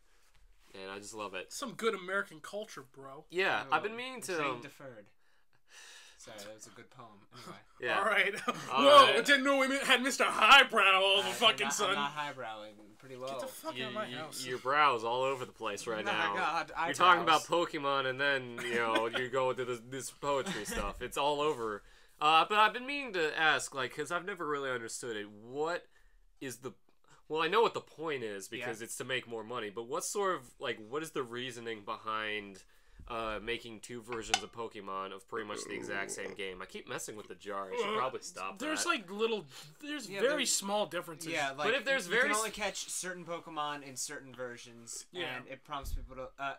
[SPEAKER 2] and I just love it.
[SPEAKER 1] Some good American culture, bro.
[SPEAKER 2] Yeah, I've been meaning to.
[SPEAKER 3] Dream deferred. Sorry, that was a good poem. Anyway.
[SPEAKER 2] Yeah.
[SPEAKER 1] All right.
[SPEAKER 2] All
[SPEAKER 1] Whoa,
[SPEAKER 2] right.
[SPEAKER 1] I didn't know we had Mr. Highbrow all the fucking
[SPEAKER 3] I'm
[SPEAKER 1] son.
[SPEAKER 3] not highbrowing. I'm pretty low.
[SPEAKER 1] Get the fuck out of my house.
[SPEAKER 2] Your brow's all over the place right
[SPEAKER 3] Oh my
[SPEAKER 2] now.
[SPEAKER 3] God,
[SPEAKER 2] You're talking
[SPEAKER 3] eyebrows.
[SPEAKER 2] about Pokemon, and then you go into this poetry stuff. It's all over. But I've been meaning to ask, like, because I've never really understood it. What is the? Well, I know what the point is because it's to make more money. But what sort of what is the reasoning behind making two versions of Pokemon of pretty much the exact same game? I keep messing with the jar. I should probably stop
[SPEAKER 1] There's
[SPEAKER 2] that.
[SPEAKER 1] there's very small differences.
[SPEAKER 3] Yeah, like,
[SPEAKER 2] But if there's
[SPEAKER 3] you can only catch certain Pokemon in certain versions, and it prompts people to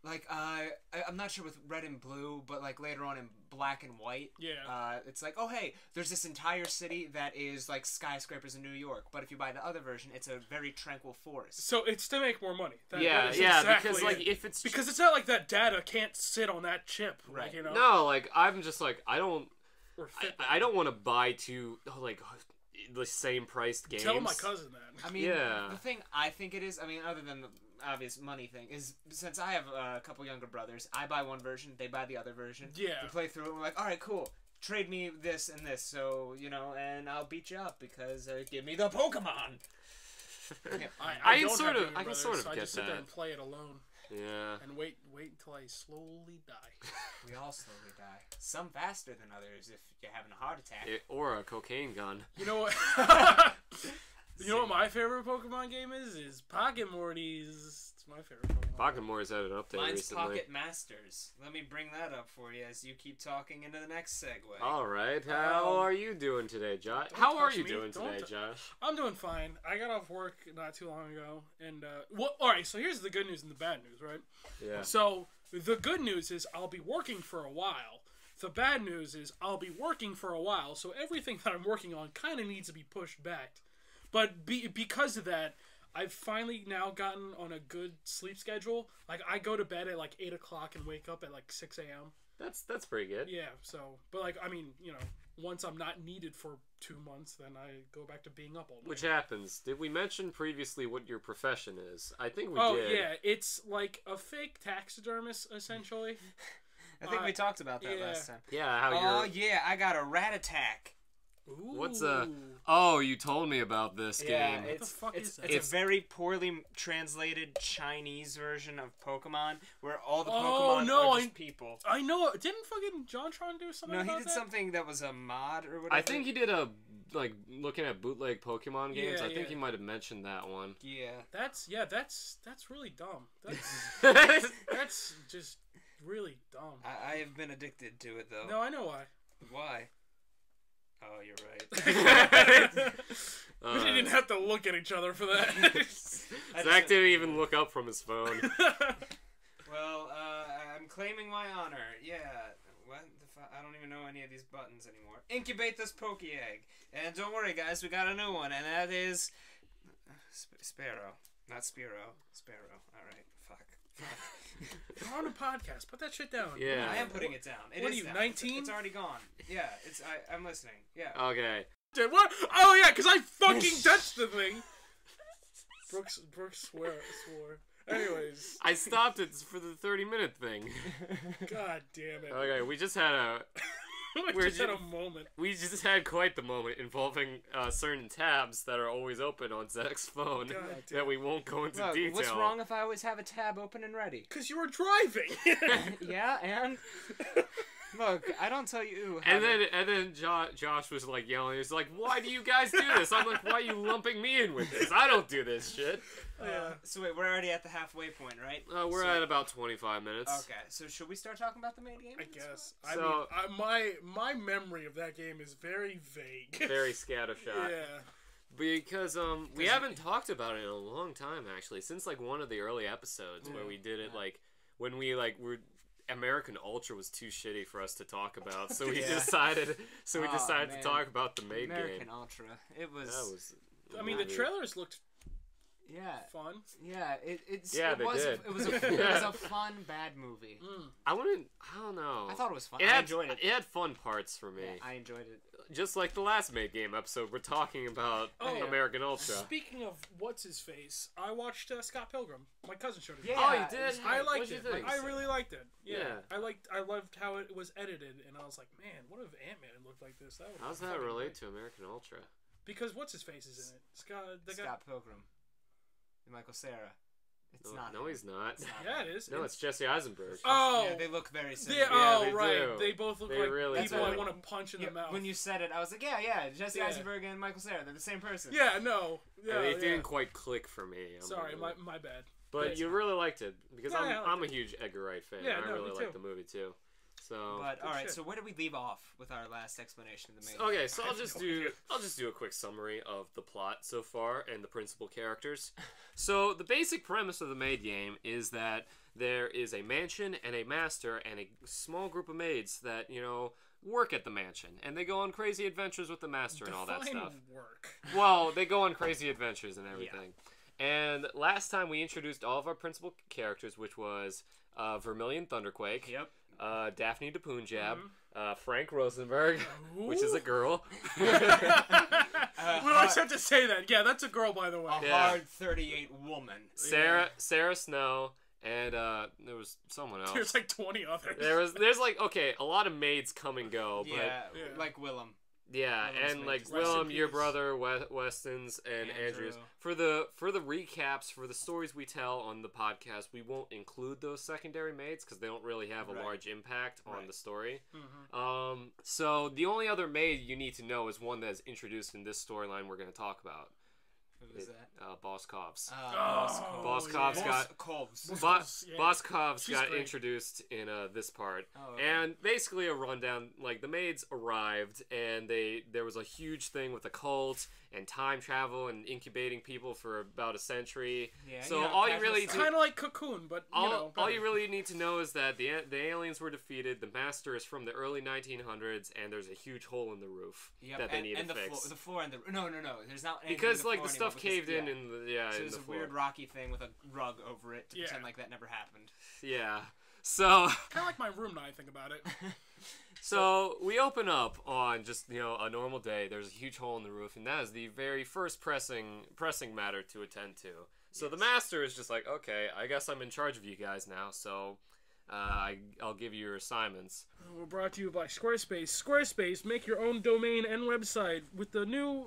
[SPEAKER 3] I'm not sure with Red and Blue, but like later on in Black and White, it's like, oh hey, there's this entire city that is like skyscrapers in New York, but if you buy the other version, it's a very tranquil forest.
[SPEAKER 1] So it's to make more money. That is
[SPEAKER 2] because
[SPEAKER 1] exactly
[SPEAKER 2] if it's
[SPEAKER 1] because it's not like that data can't sit on that chip,
[SPEAKER 3] Right.
[SPEAKER 1] Like,
[SPEAKER 2] no, I'm just I don't want to buy two the same priced games.
[SPEAKER 1] Tell my cousin that.
[SPEAKER 3] I mean, the thing I think it is, I mean, other than the obvious money thing, is since I have a couple younger brothers, I buy one version, they buy the other version. Yeah. We play through it, and we're like, all right, cool. Trade me this and this, so, and I'll beat you up because give me the Pokemon.
[SPEAKER 1] I can
[SPEAKER 2] sort
[SPEAKER 1] sort
[SPEAKER 2] of
[SPEAKER 1] of
[SPEAKER 2] get
[SPEAKER 1] sit there
[SPEAKER 2] that.
[SPEAKER 1] and play it alone.
[SPEAKER 2] Yeah.
[SPEAKER 1] And wait until I slowly die.
[SPEAKER 3] We all slowly die. Some faster than others if you're having a heart attack.
[SPEAKER 2] Or a cocaine gun.
[SPEAKER 1] You know what? You know what my favorite Pokemon game is? Is Pocket Morty's. It's my favorite Pokemon.
[SPEAKER 2] Pocket Morty's had an update
[SPEAKER 3] Mine's
[SPEAKER 2] recently.
[SPEAKER 3] Pocket Masters. Let me bring that up for you as you keep talking into the next segue.
[SPEAKER 2] All right. How are you doing today, Josh? How are you doing today, Josh?
[SPEAKER 1] I'm doing fine. I got off work not too long ago, and all right. So here's the good news and the bad news, right?
[SPEAKER 2] Yeah.
[SPEAKER 1] So the good news is I'll be working for a while. The bad news is I'll be working for a while, so everything that I'm working on kind of needs to be pushed back. But because of that, I've finally now gotten on a good sleep schedule. Like, I go to bed at, 8 o'clock and wake up at, 6 a.m.
[SPEAKER 2] That's pretty good.
[SPEAKER 1] Yeah, so... But, once I'm not needed for 2 months, then I go back to being up all night.
[SPEAKER 2] Which happens. Did we mention previously what your profession is? I think we did.
[SPEAKER 1] Oh, yeah. It's, a fake taxidermist, essentially.
[SPEAKER 3] I think we talked about that last time.
[SPEAKER 2] Yeah,
[SPEAKER 3] Oh, yeah, I got a rat attack.
[SPEAKER 1] Ooh.
[SPEAKER 2] What's Oh, you told me about this game.
[SPEAKER 1] What the fuck is that?
[SPEAKER 3] It's a very poorly translated Chinese version of Pokemon, where all the Pokemon are just people.
[SPEAKER 1] I know. Didn't fucking JonTron do something about that?
[SPEAKER 3] No, he did something that was a mod or whatever.
[SPEAKER 2] I think he did a, looking at bootleg Pokemon games.
[SPEAKER 1] Yeah,
[SPEAKER 2] I think he might have mentioned that one.
[SPEAKER 3] Yeah.
[SPEAKER 1] That's really dumb. That's just really dumb.
[SPEAKER 3] I have been addicted to it, though.
[SPEAKER 1] No, I know why.
[SPEAKER 3] Why? Oh, you're right.
[SPEAKER 1] We didn't have to look at each other for that.
[SPEAKER 2] Zach didn't even look up from his phone.
[SPEAKER 3] Well, I'm claiming my honor. Yeah. What the I don't even know any of these buttons anymore. Incubate this Poké Egg. And don't worry, guys, we got a new one, and that is... Sparrow. Not Spiro. Sparrow. All right. Fuck.
[SPEAKER 1] We're on a podcast. Put that shit down.
[SPEAKER 2] Yeah.
[SPEAKER 3] I am putting it down. It
[SPEAKER 1] What
[SPEAKER 3] is
[SPEAKER 1] are you,
[SPEAKER 3] down.
[SPEAKER 1] 19?
[SPEAKER 3] It's already gone. Yeah. I'm listening. Yeah.
[SPEAKER 2] Okay.
[SPEAKER 1] Dude, what? Oh yeah, because I fucking touched the thing. Brooks swore. Anyways.
[SPEAKER 2] I stopped it for the 30-minute thing.
[SPEAKER 1] God damn it.
[SPEAKER 2] Okay, we just had a...
[SPEAKER 1] We just had a moment.
[SPEAKER 2] We just had quite the moment involving certain tabs that are always open on Zach's phone that we won't go into
[SPEAKER 3] Look,
[SPEAKER 2] detail.
[SPEAKER 3] what's wrong if I always have a tab open and ready?
[SPEAKER 1] Because you were driving.
[SPEAKER 3] Yeah, and... Look, I don't tell you
[SPEAKER 2] And then Josh was like yelling. He was like, "Why do you guys do this?" I'm like, "Why are you lumping me in with this? I don't do this shit."
[SPEAKER 3] So wait, we're already at the halfway point, right?
[SPEAKER 2] We're at about 25 minutes.
[SPEAKER 3] Okay, so should we start talking about the main game?
[SPEAKER 1] I guess.
[SPEAKER 2] So-
[SPEAKER 1] I mean, my memory of that game is very vague.
[SPEAKER 2] Very scattershot.
[SPEAKER 1] Yeah.
[SPEAKER 2] Because we haven't talked about it in a long time, actually, since like one of the early episodes where we did it like when we like were. American Ultra was too shitty for us to talk about, so we decided. So we decided to talk about the Maid
[SPEAKER 3] American
[SPEAKER 2] game.
[SPEAKER 3] Ultra. It was.
[SPEAKER 2] That was.
[SPEAKER 1] I mean, the trailers looked fun.
[SPEAKER 3] Yeah, it
[SPEAKER 2] did.
[SPEAKER 3] was a fun bad movie.
[SPEAKER 2] I don't know.
[SPEAKER 3] I thought it was fun.
[SPEAKER 2] I
[SPEAKER 3] enjoyed it.
[SPEAKER 2] It had fun parts for me.
[SPEAKER 3] Yeah, I enjoyed it.
[SPEAKER 2] Just like the last Maid game episode, we're talking about American Ultra.
[SPEAKER 1] Speaking of what's his face, I watched Scott Pilgrim. My cousin showed it.
[SPEAKER 3] Yeah.
[SPEAKER 2] Oh, you did?
[SPEAKER 1] I liked
[SPEAKER 2] What'd you
[SPEAKER 1] it.
[SPEAKER 2] think?
[SPEAKER 1] I really liked it.
[SPEAKER 2] Yeah.
[SPEAKER 1] I loved how it was edited, and I was like, man, what if Ant-Man looked like this? That would
[SPEAKER 2] How does that relate to American Ultra?
[SPEAKER 1] Because what's his face is in it?
[SPEAKER 3] Scott Pilgrim. And Michael Cera. It's not.
[SPEAKER 2] No, he's not.
[SPEAKER 1] Yeah, it is.
[SPEAKER 2] No, it's Jesse Eisenberg.
[SPEAKER 1] Oh,
[SPEAKER 3] yeah, they look very similar.
[SPEAKER 2] they
[SPEAKER 1] right.
[SPEAKER 2] do.
[SPEAKER 1] They both look
[SPEAKER 2] They
[SPEAKER 1] like
[SPEAKER 2] really
[SPEAKER 1] people
[SPEAKER 2] do.
[SPEAKER 1] I want to punch in the mouth.
[SPEAKER 3] When you said it, I was like, yeah, Jesse Eisenberg and Michael Cera, they're the same person.
[SPEAKER 1] Yeah, no. Yeah,
[SPEAKER 2] It didn't quite click for me.
[SPEAKER 1] Sorry, my bad.
[SPEAKER 2] But you really liked it because
[SPEAKER 1] Yeah,
[SPEAKER 2] I'm a huge Edgar Wright fan.
[SPEAKER 1] Yeah,
[SPEAKER 2] I
[SPEAKER 1] no,
[SPEAKER 2] really
[SPEAKER 1] me
[SPEAKER 2] like
[SPEAKER 1] too.
[SPEAKER 2] the movie too. So.
[SPEAKER 3] But all right,
[SPEAKER 1] shit.
[SPEAKER 3] so where did we leave off with our last explanation of the main?
[SPEAKER 2] Okay, so I'll just do a quick summary of the plot so far and the principal characters. So the basic premise of the Maid game is that there is a mansion and a master and a small group of maids that work at the mansion, and they go on crazy adventures with the master and all that stuff.
[SPEAKER 1] Work.
[SPEAKER 2] Well, they go on crazy adventures and everything. Yeah. And last time we introduced all of our principal characters, which was Vermilion Thunderquake.
[SPEAKER 3] Yep.
[SPEAKER 2] Daphne de Punjab, Frank Rosenberg, which is a girl.
[SPEAKER 1] We always have to say that. Yeah, that's a girl, by the way.
[SPEAKER 3] A hard 38 woman.
[SPEAKER 2] Sarah Snow, and there was someone else.
[SPEAKER 1] There's like 20 others.
[SPEAKER 2] There's like a lot of maids come and go, but
[SPEAKER 3] like Willem.
[SPEAKER 2] Yeah, and like Willem, your brother, Weston's, and Andrew's. For the recaps, for the stories we tell on the podcast, we won't include those secondary maids because they don't really have a large impact on the story. Mm-hmm. So the only other maid you need to know is one that is introduced in this storyline we're going to talk about.
[SPEAKER 3] Who was that?
[SPEAKER 2] Boss Kovs.
[SPEAKER 3] Boss
[SPEAKER 2] Kovs got introduced in this part, and basically a rundown. Like the maids arrived, and there was a huge thing with a cult and time travel and incubating people for about a century.
[SPEAKER 3] Yeah,
[SPEAKER 2] so all you really
[SPEAKER 1] kind of like Cocoon, but
[SPEAKER 2] all you really need to know is that the aliens were defeated. The master is from the early 1900s, and there's a huge hole in the roof that they need to fix.
[SPEAKER 3] The floor and the no. There's not
[SPEAKER 2] because like the stuff caved in the
[SPEAKER 3] So
[SPEAKER 2] in
[SPEAKER 3] there's
[SPEAKER 2] the
[SPEAKER 3] a
[SPEAKER 2] floor.
[SPEAKER 3] weird rocky thing with a rug over it to pretend like that never happened.
[SPEAKER 2] Yeah. So
[SPEAKER 1] kind of like my room now I think about it.
[SPEAKER 2] So we open up on just a normal day. There's a huge hole in the roof, and that is the very first pressing matter to attend to. So the master is just like, okay, I guess I'm in charge of you guys now. So I'll give you your assignments.
[SPEAKER 1] We're brought to you by Squarespace. Squarespace, make your own domain and website with the new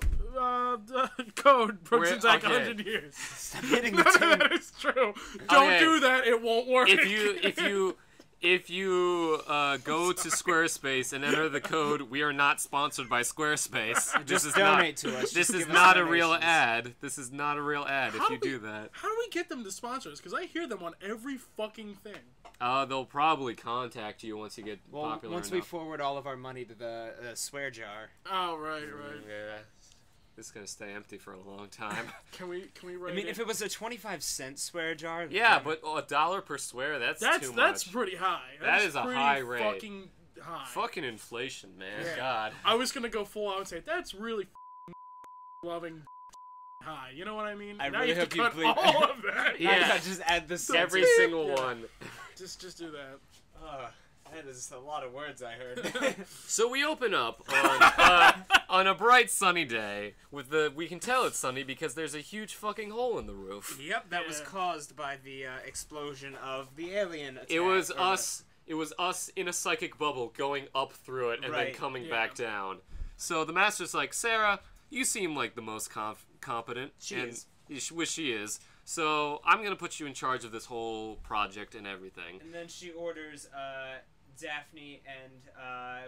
[SPEAKER 1] code Brooks and Zach 100 years.
[SPEAKER 3] Stop hitting the tin.
[SPEAKER 1] That is true. Don't do that. It won't work.
[SPEAKER 2] If you go to Squarespace and enter the code, we are not sponsored by Squarespace.
[SPEAKER 3] Just donate to us.
[SPEAKER 2] This is not a real ad. This is not a real ad if you do that.
[SPEAKER 1] How do we get them to sponsor us? Because I hear them on every fucking thing.
[SPEAKER 2] They'll probably contact you once you get popular
[SPEAKER 3] once
[SPEAKER 2] enough.
[SPEAKER 3] we forward all of our money to the swear jar.
[SPEAKER 1] Oh, right.
[SPEAKER 2] Yeah. This is gonna stay empty for a long time.
[SPEAKER 1] Can we write?
[SPEAKER 3] I mean, if it was a 25-cent swear jar.
[SPEAKER 2] Yeah, but $1 per swear, that's too much.
[SPEAKER 1] That's pretty high.
[SPEAKER 2] That is a high rate.
[SPEAKER 1] Fucking high.
[SPEAKER 2] Fucking inflation, man.
[SPEAKER 1] Yeah.
[SPEAKER 2] God.
[SPEAKER 1] I was gonna go full out and say that's really loving. high. You know what I mean?
[SPEAKER 3] I
[SPEAKER 1] now
[SPEAKER 3] really
[SPEAKER 1] you have to
[SPEAKER 3] hope
[SPEAKER 1] cut
[SPEAKER 3] you bleep
[SPEAKER 1] all of that.
[SPEAKER 2] Yeah.
[SPEAKER 3] Just add this.
[SPEAKER 2] Every single one.
[SPEAKER 1] Just do that.
[SPEAKER 3] That is a lot of words I heard.
[SPEAKER 2] So we open up on a bright sunny day with we can tell it's sunny because there's a huge fucking hole in the roof.
[SPEAKER 3] Yep, that was caused by the explosion of the alien attack.
[SPEAKER 2] It was us. It was us in a psychic bubble going up through it and then coming back down. So the master's like, Sarah, you seem like the most competent.
[SPEAKER 3] She is.
[SPEAKER 2] Which she is. So I'm gonna put you in charge of this whole project and everything.
[SPEAKER 3] And then she orders Daphne and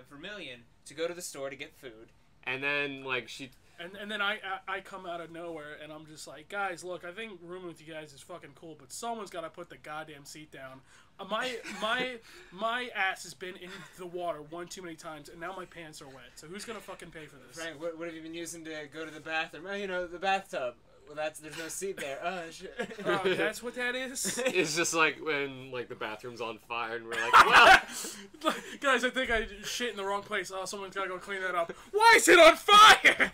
[SPEAKER 3] Vermilion to go to the store to get food.
[SPEAKER 2] And then like she.
[SPEAKER 1] And then I come out of nowhere and I'm just like, guys, look, I think rooming with you guys is fucking cool, but someone's got to put the goddamn seat down. My ass has been in the water one too many times, and now my pants are wet. So who's gonna fucking pay for this?
[SPEAKER 3] Frank, what have you been using to go to the bathroom? Oh, you know, the bathtub. Well, there's no seat there. Oh, shit.
[SPEAKER 1] Oh, that's what that is?
[SPEAKER 2] It's just like when like the bathroom's on fire and we're like, well,
[SPEAKER 1] guys, I think I shit in the wrong place. Oh, someone's gotta go clean that up. Why is it on fire?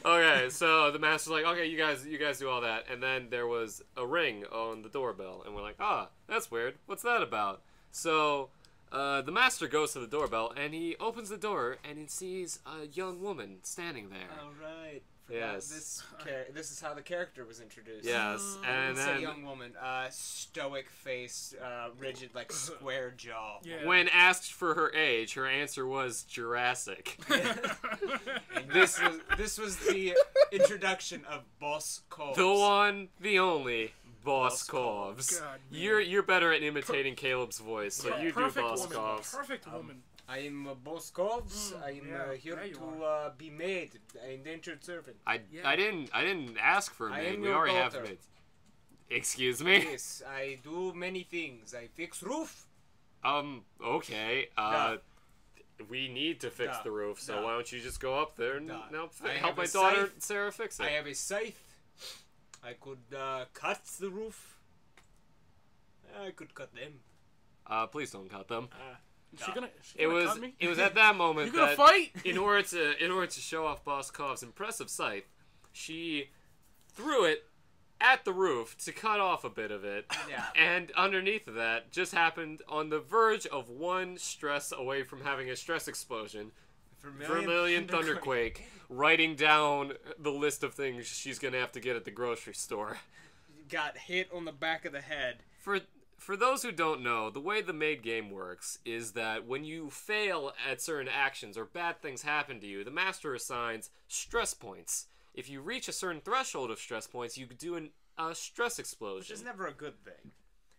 [SPEAKER 2] okay, so the master's like, okay, you guys do all that, and then there was a ring on the doorbell, and we're like, that's weird. What's that about? So the master goes to the doorbell and he opens the door and he sees a young woman standing there.
[SPEAKER 3] All right.
[SPEAKER 2] Yes.
[SPEAKER 3] This is how the character was introduced.
[SPEAKER 2] Yes, and
[SPEAKER 3] it's
[SPEAKER 2] then
[SPEAKER 3] a young woman, stoic face, rigid, like square jaw.
[SPEAKER 1] Yeah.
[SPEAKER 2] when asked for her age, her answer was Jurassic.
[SPEAKER 3] And this was the introduction of Boss Kovs.
[SPEAKER 2] The one, the only, Boss
[SPEAKER 3] Kovs.
[SPEAKER 2] Kovs.
[SPEAKER 1] God,
[SPEAKER 2] You're better at imitating Caleb's voice, so you do
[SPEAKER 1] perfect
[SPEAKER 2] Boss
[SPEAKER 1] woman.
[SPEAKER 2] Kovs.
[SPEAKER 1] Perfect woman.
[SPEAKER 3] I am Boss Kovs. I am here
[SPEAKER 1] you
[SPEAKER 3] to be Maid, an indentured servant.
[SPEAKER 2] I didn't ask for a
[SPEAKER 3] I
[SPEAKER 2] maid.
[SPEAKER 3] am
[SPEAKER 2] We
[SPEAKER 3] your
[SPEAKER 2] already have
[SPEAKER 3] daughter.
[SPEAKER 2] maids. Excuse me?
[SPEAKER 3] Yes, I do many things. I fix roof.
[SPEAKER 2] Okay. We need to fix the roof, so why don't you just go up there and help my daughter Sarah fix it?
[SPEAKER 3] I have a scythe. I could cut the roof. I could cut them.
[SPEAKER 2] Please don't cut them.
[SPEAKER 1] She gonna cut me?
[SPEAKER 2] It was at that moment
[SPEAKER 1] You gonna
[SPEAKER 2] that
[SPEAKER 1] fight?
[SPEAKER 2] in order to show off Boss Kov's impressive scythe, she threw it at the roof to cut off a bit of it.
[SPEAKER 3] Yeah.
[SPEAKER 2] And underneath of that just happened on the verge of one stress away from having a stress explosion. Vermilion Thunderquake writing down the list of things she's gonna have to get at the grocery store.
[SPEAKER 3] Got hit on the back of the head.
[SPEAKER 2] For those who don't know, the way the Maid game works is that when you fail at certain actions or bad things happen to you, the master assigns stress points. If you reach a certain threshold of stress points, you do a stress explosion.
[SPEAKER 3] Which is never a good thing.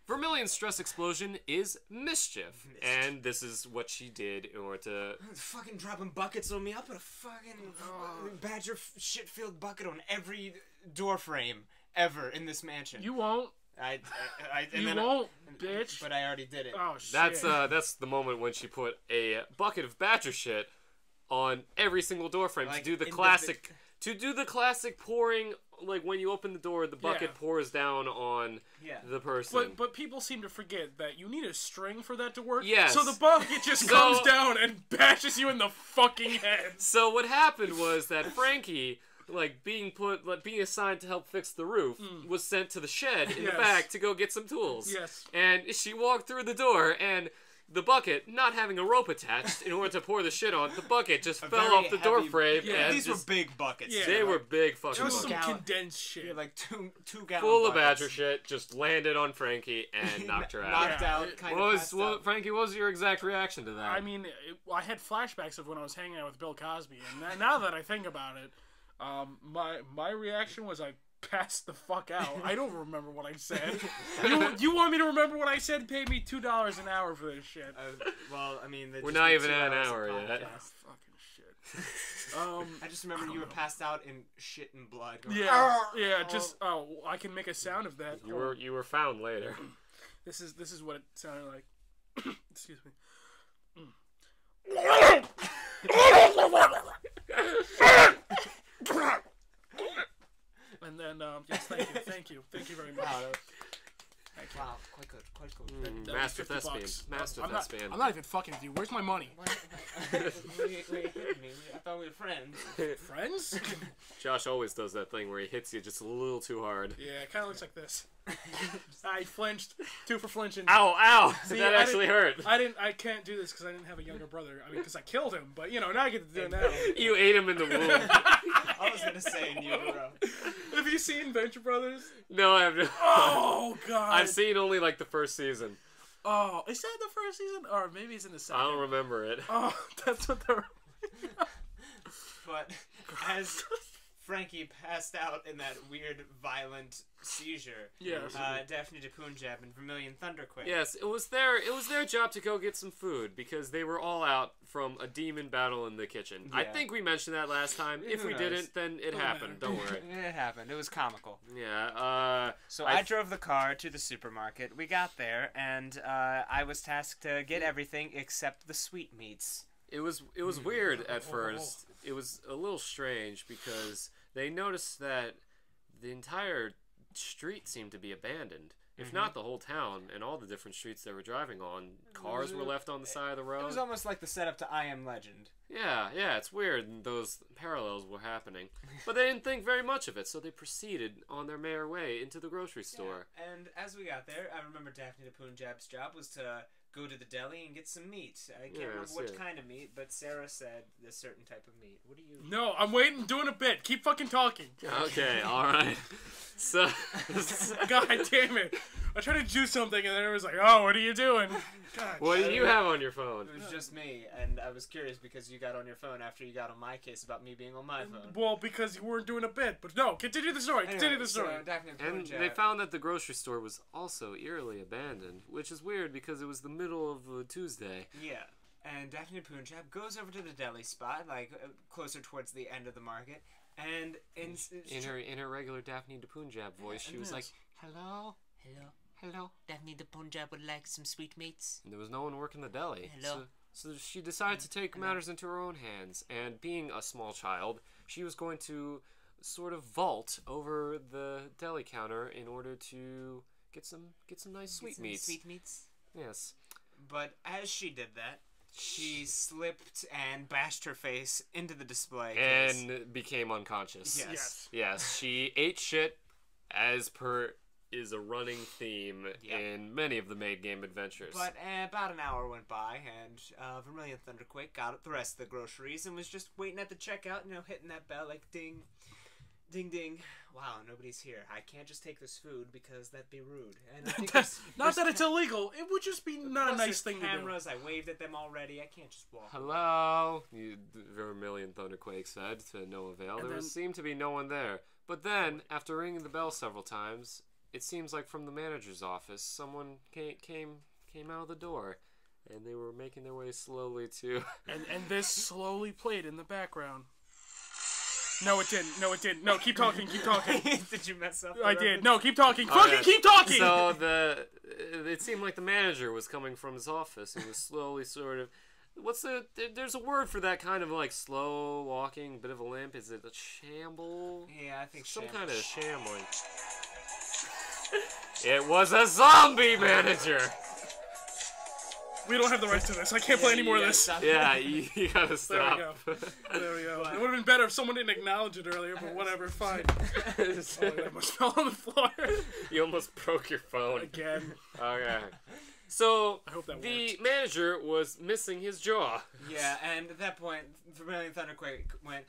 [SPEAKER 2] Vermilion's stress explosion is mischief, and this is what she did in order to...
[SPEAKER 3] Fucking dropping buckets on me. I'll put a fucking badger shit-filled bucket on every door frame ever in this mansion.
[SPEAKER 1] You won't. You won't, bitch.
[SPEAKER 3] But I already did it.
[SPEAKER 1] Oh shit.
[SPEAKER 2] That's the moment when she put a bucket of badger shit on every single door frame
[SPEAKER 3] Like,
[SPEAKER 2] to do the classic pouring, like when you open the door, the bucket pours down on the person.
[SPEAKER 1] But people seem to forget that you need a string for that to work.
[SPEAKER 2] Yes.
[SPEAKER 1] So the bucket just comes down and bashes you in the fucking head.
[SPEAKER 2] So what happened was that Frankie, like being assigned to help fix the roof, was sent to the shed in the back to go get some tools.
[SPEAKER 1] Yes.
[SPEAKER 2] And she walked through the door and the bucket, not having a rope attached in order to pour the shit on, the bucket just fell off the door frame.
[SPEAKER 3] Yeah,
[SPEAKER 2] and
[SPEAKER 3] these were big buckets.
[SPEAKER 1] Yeah.
[SPEAKER 2] They were big fucking
[SPEAKER 1] It was
[SPEAKER 2] buckets.
[SPEAKER 1] some condensed shit.
[SPEAKER 3] Yeah, like two gallon
[SPEAKER 2] Full of
[SPEAKER 3] buckets.
[SPEAKER 2] badger shit, just landed on Frankie and knocked her out.
[SPEAKER 3] Knocked out, kind of passed out.
[SPEAKER 2] Frankie, what was your exact reaction to that?
[SPEAKER 1] I mean, I had flashbacks of when I was hanging out with Bill Cosby, and now that I think about it, my reaction was I passed the fuck out. I don't remember what I said. You want me to remember what I said? Pay me $2 an hour for this shit.
[SPEAKER 3] Well, I mean,
[SPEAKER 2] we're not even at an hour yet.
[SPEAKER 1] Fucking shit.
[SPEAKER 3] I just remember you were passed out in shit and blood. Going,
[SPEAKER 1] I can make a sound of that.
[SPEAKER 2] You were found later.
[SPEAKER 1] This is what it sounded like. Excuse me. And then, yes, thank you very much.
[SPEAKER 3] Wow, quite good, quite good.
[SPEAKER 1] That was
[SPEAKER 2] Master
[SPEAKER 1] 50
[SPEAKER 2] thespian.
[SPEAKER 1] bucks.
[SPEAKER 2] Master
[SPEAKER 1] I'm
[SPEAKER 2] thespian.
[SPEAKER 1] not even fucking with you. Where's my money?
[SPEAKER 3] Wait, hit me. I thought we were friends.
[SPEAKER 1] Friends?
[SPEAKER 2] Josh always does that thing where he hits you just a little too hard.
[SPEAKER 1] Yeah, it kind of looks like this. I flinched. 2 for flinching.
[SPEAKER 2] Ow, ow!
[SPEAKER 1] See,
[SPEAKER 2] that actually hurt.
[SPEAKER 1] I can't do this because I didn't have a younger brother. I mean, because I killed him. But, you know, now I get to do it now.
[SPEAKER 2] You ate him in the womb.
[SPEAKER 3] I was gonna say in utero.
[SPEAKER 1] Have you seen Venture Brothers?
[SPEAKER 2] No, I have not.
[SPEAKER 1] Oh, God.
[SPEAKER 2] I've seen only like the first season.
[SPEAKER 1] Oh, is that the first season? Or maybe it's in the second.
[SPEAKER 2] I don't remember it.
[SPEAKER 1] Oh, that's what they're...
[SPEAKER 3] But as Frankie passed out in that weird, violent seizure,
[SPEAKER 1] Yes.
[SPEAKER 3] Daphne de Punjab and Vermilion Thunderquake.
[SPEAKER 2] Yes, it was their job to go get some food because they were all out from a demon battle in the kitchen. I
[SPEAKER 3] Yeah.
[SPEAKER 2] think we mentioned that last time. If
[SPEAKER 3] Who
[SPEAKER 2] we
[SPEAKER 3] knows?
[SPEAKER 2] didn't, then it happened. Don't worry.
[SPEAKER 3] It happened. It was comical.
[SPEAKER 2] Yeah.
[SPEAKER 3] So I drove the car to the supermarket. We got there, and I was tasked to get everything except the sweetmeats.
[SPEAKER 2] It was weird at first. It was a little strange because they noticed that the entire street seemed to be abandoned. If not the whole town and all the different streets they were driving on, cars were left on the side of the road.
[SPEAKER 3] It was almost like the setup to I Am Legend.
[SPEAKER 2] Yeah, it's weird. And those parallels were happening. But they didn't think very much of it, so they proceeded on their merry way into the grocery store.
[SPEAKER 3] Yeah. And as we got there, I remember Daphne de Punjab's job was to go to the deli and get some meat. I can't remember what kind of meat, but Sarah said a certain type of meat. What do you...
[SPEAKER 1] No, I'm waiting, doing a bit. Keep fucking talking.
[SPEAKER 2] Okay, alright. So...
[SPEAKER 1] God damn it. I tried to do something and then it was like, oh, what are you doing? God.
[SPEAKER 2] What do you have on your phone?
[SPEAKER 3] It was just me, and I was curious because you got on your phone after you got on my case about me being on my phone.
[SPEAKER 1] Well, because you weren't doing a bit. But no, continue the story. Continue
[SPEAKER 3] Anyway,
[SPEAKER 1] the story.
[SPEAKER 3] So Daphne de
[SPEAKER 2] And
[SPEAKER 3] Punjab...
[SPEAKER 2] they found that the grocery store was also eerily abandoned, which is weird because it was the middle of a Tuesday.
[SPEAKER 3] Yeah. And Daphne de Punjab goes over to the deli spot, like closer towards the end of the market, and
[SPEAKER 2] In her regular Daphne de Punjab voice, she was like, "Hello, hello."
[SPEAKER 3] Daphne de Punjab would like some sweetmeats.
[SPEAKER 2] And there was no one working the deli.
[SPEAKER 3] Hello.
[SPEAKER 2] So she decided to take matters into her own hands, and being a small child, she was going to sort of vault over the deli counter in order to get some nice sweetmeats.
[SPEAKER 3] Sweetmeats.
[SPEAKER 2] Yes.
[SPEAKER 3] But as she did that, she slipped and bashed her face into the display case.
[SPEAKER 2] And became unconscious.
[SPEAKER 3] Yes.
[SPEAKER 2] Yes, she ate shit, as per is a running theme in many of the Maid game adventures.
[SPEAKER 3] But about an hour went by, and Vermilion Thunderquake got the rest of the groceries and was just waiting at the checkout, hitting that bell like ding, ding, ding. Wow, nobody's here. I can't just take this food because that'd be rude. And I think
[SPEAKER 1] Not that it's illegal. It would just be not a nice thing
[SPEAKER 3] cameras.
[SPEAKER 1] to do.
[SPEAKER 3] I waved at them already. I can't just walk.
[SPEAKER 2] Hello, Vermilion Thunderquake said, to no avail. There seemed to be no one there. But then, after ringing the bell several times, it seems like from the manager's office, someone came out of the door, and they were making their way slowly to...
[SPEAKER 1] And this slowly played in the background. No, it didn't. No, it didn't. No, keep talking. Keep talking.
[SPEAKER 3] Did you mess up?
[SPEAKER 1] I did. No, keep talking. Fucking keep talking!
[SPEAKER 2] So it seemed like the manager was coming from his office and was slowly sort of... There's a word for that kind of like slow walking, bit of a limp. Is it a shamble?
[SPEAKER 3] Yeah, I think
[SPEAKER 2] some kind of shambling. It was a zombie manager!
[SPEAKER 1] We don't have the rights to this. I can't play any more of this.
[SPEAKER 2] Yeah, you gotta stop.
[SPEAKER 1] There we go. There we go. It would have been better if someone didn't acknowledge it earlier, but whatever, fine. Oh, I almost fell on the floor.
[SPEAKER 2] You almost broke your phone.
[SPEAKER 1] Again.
[SPEAKER 2] Okay. So,
[SPEAKER 1] I hope that
[SPEAKER 2] the
[SPEAKER 1] worked.
[SPEAKER 2] manager was missing his jaw.
[SPEAKER 3] Yeah, and at that point, Vermilion Thunderquake went,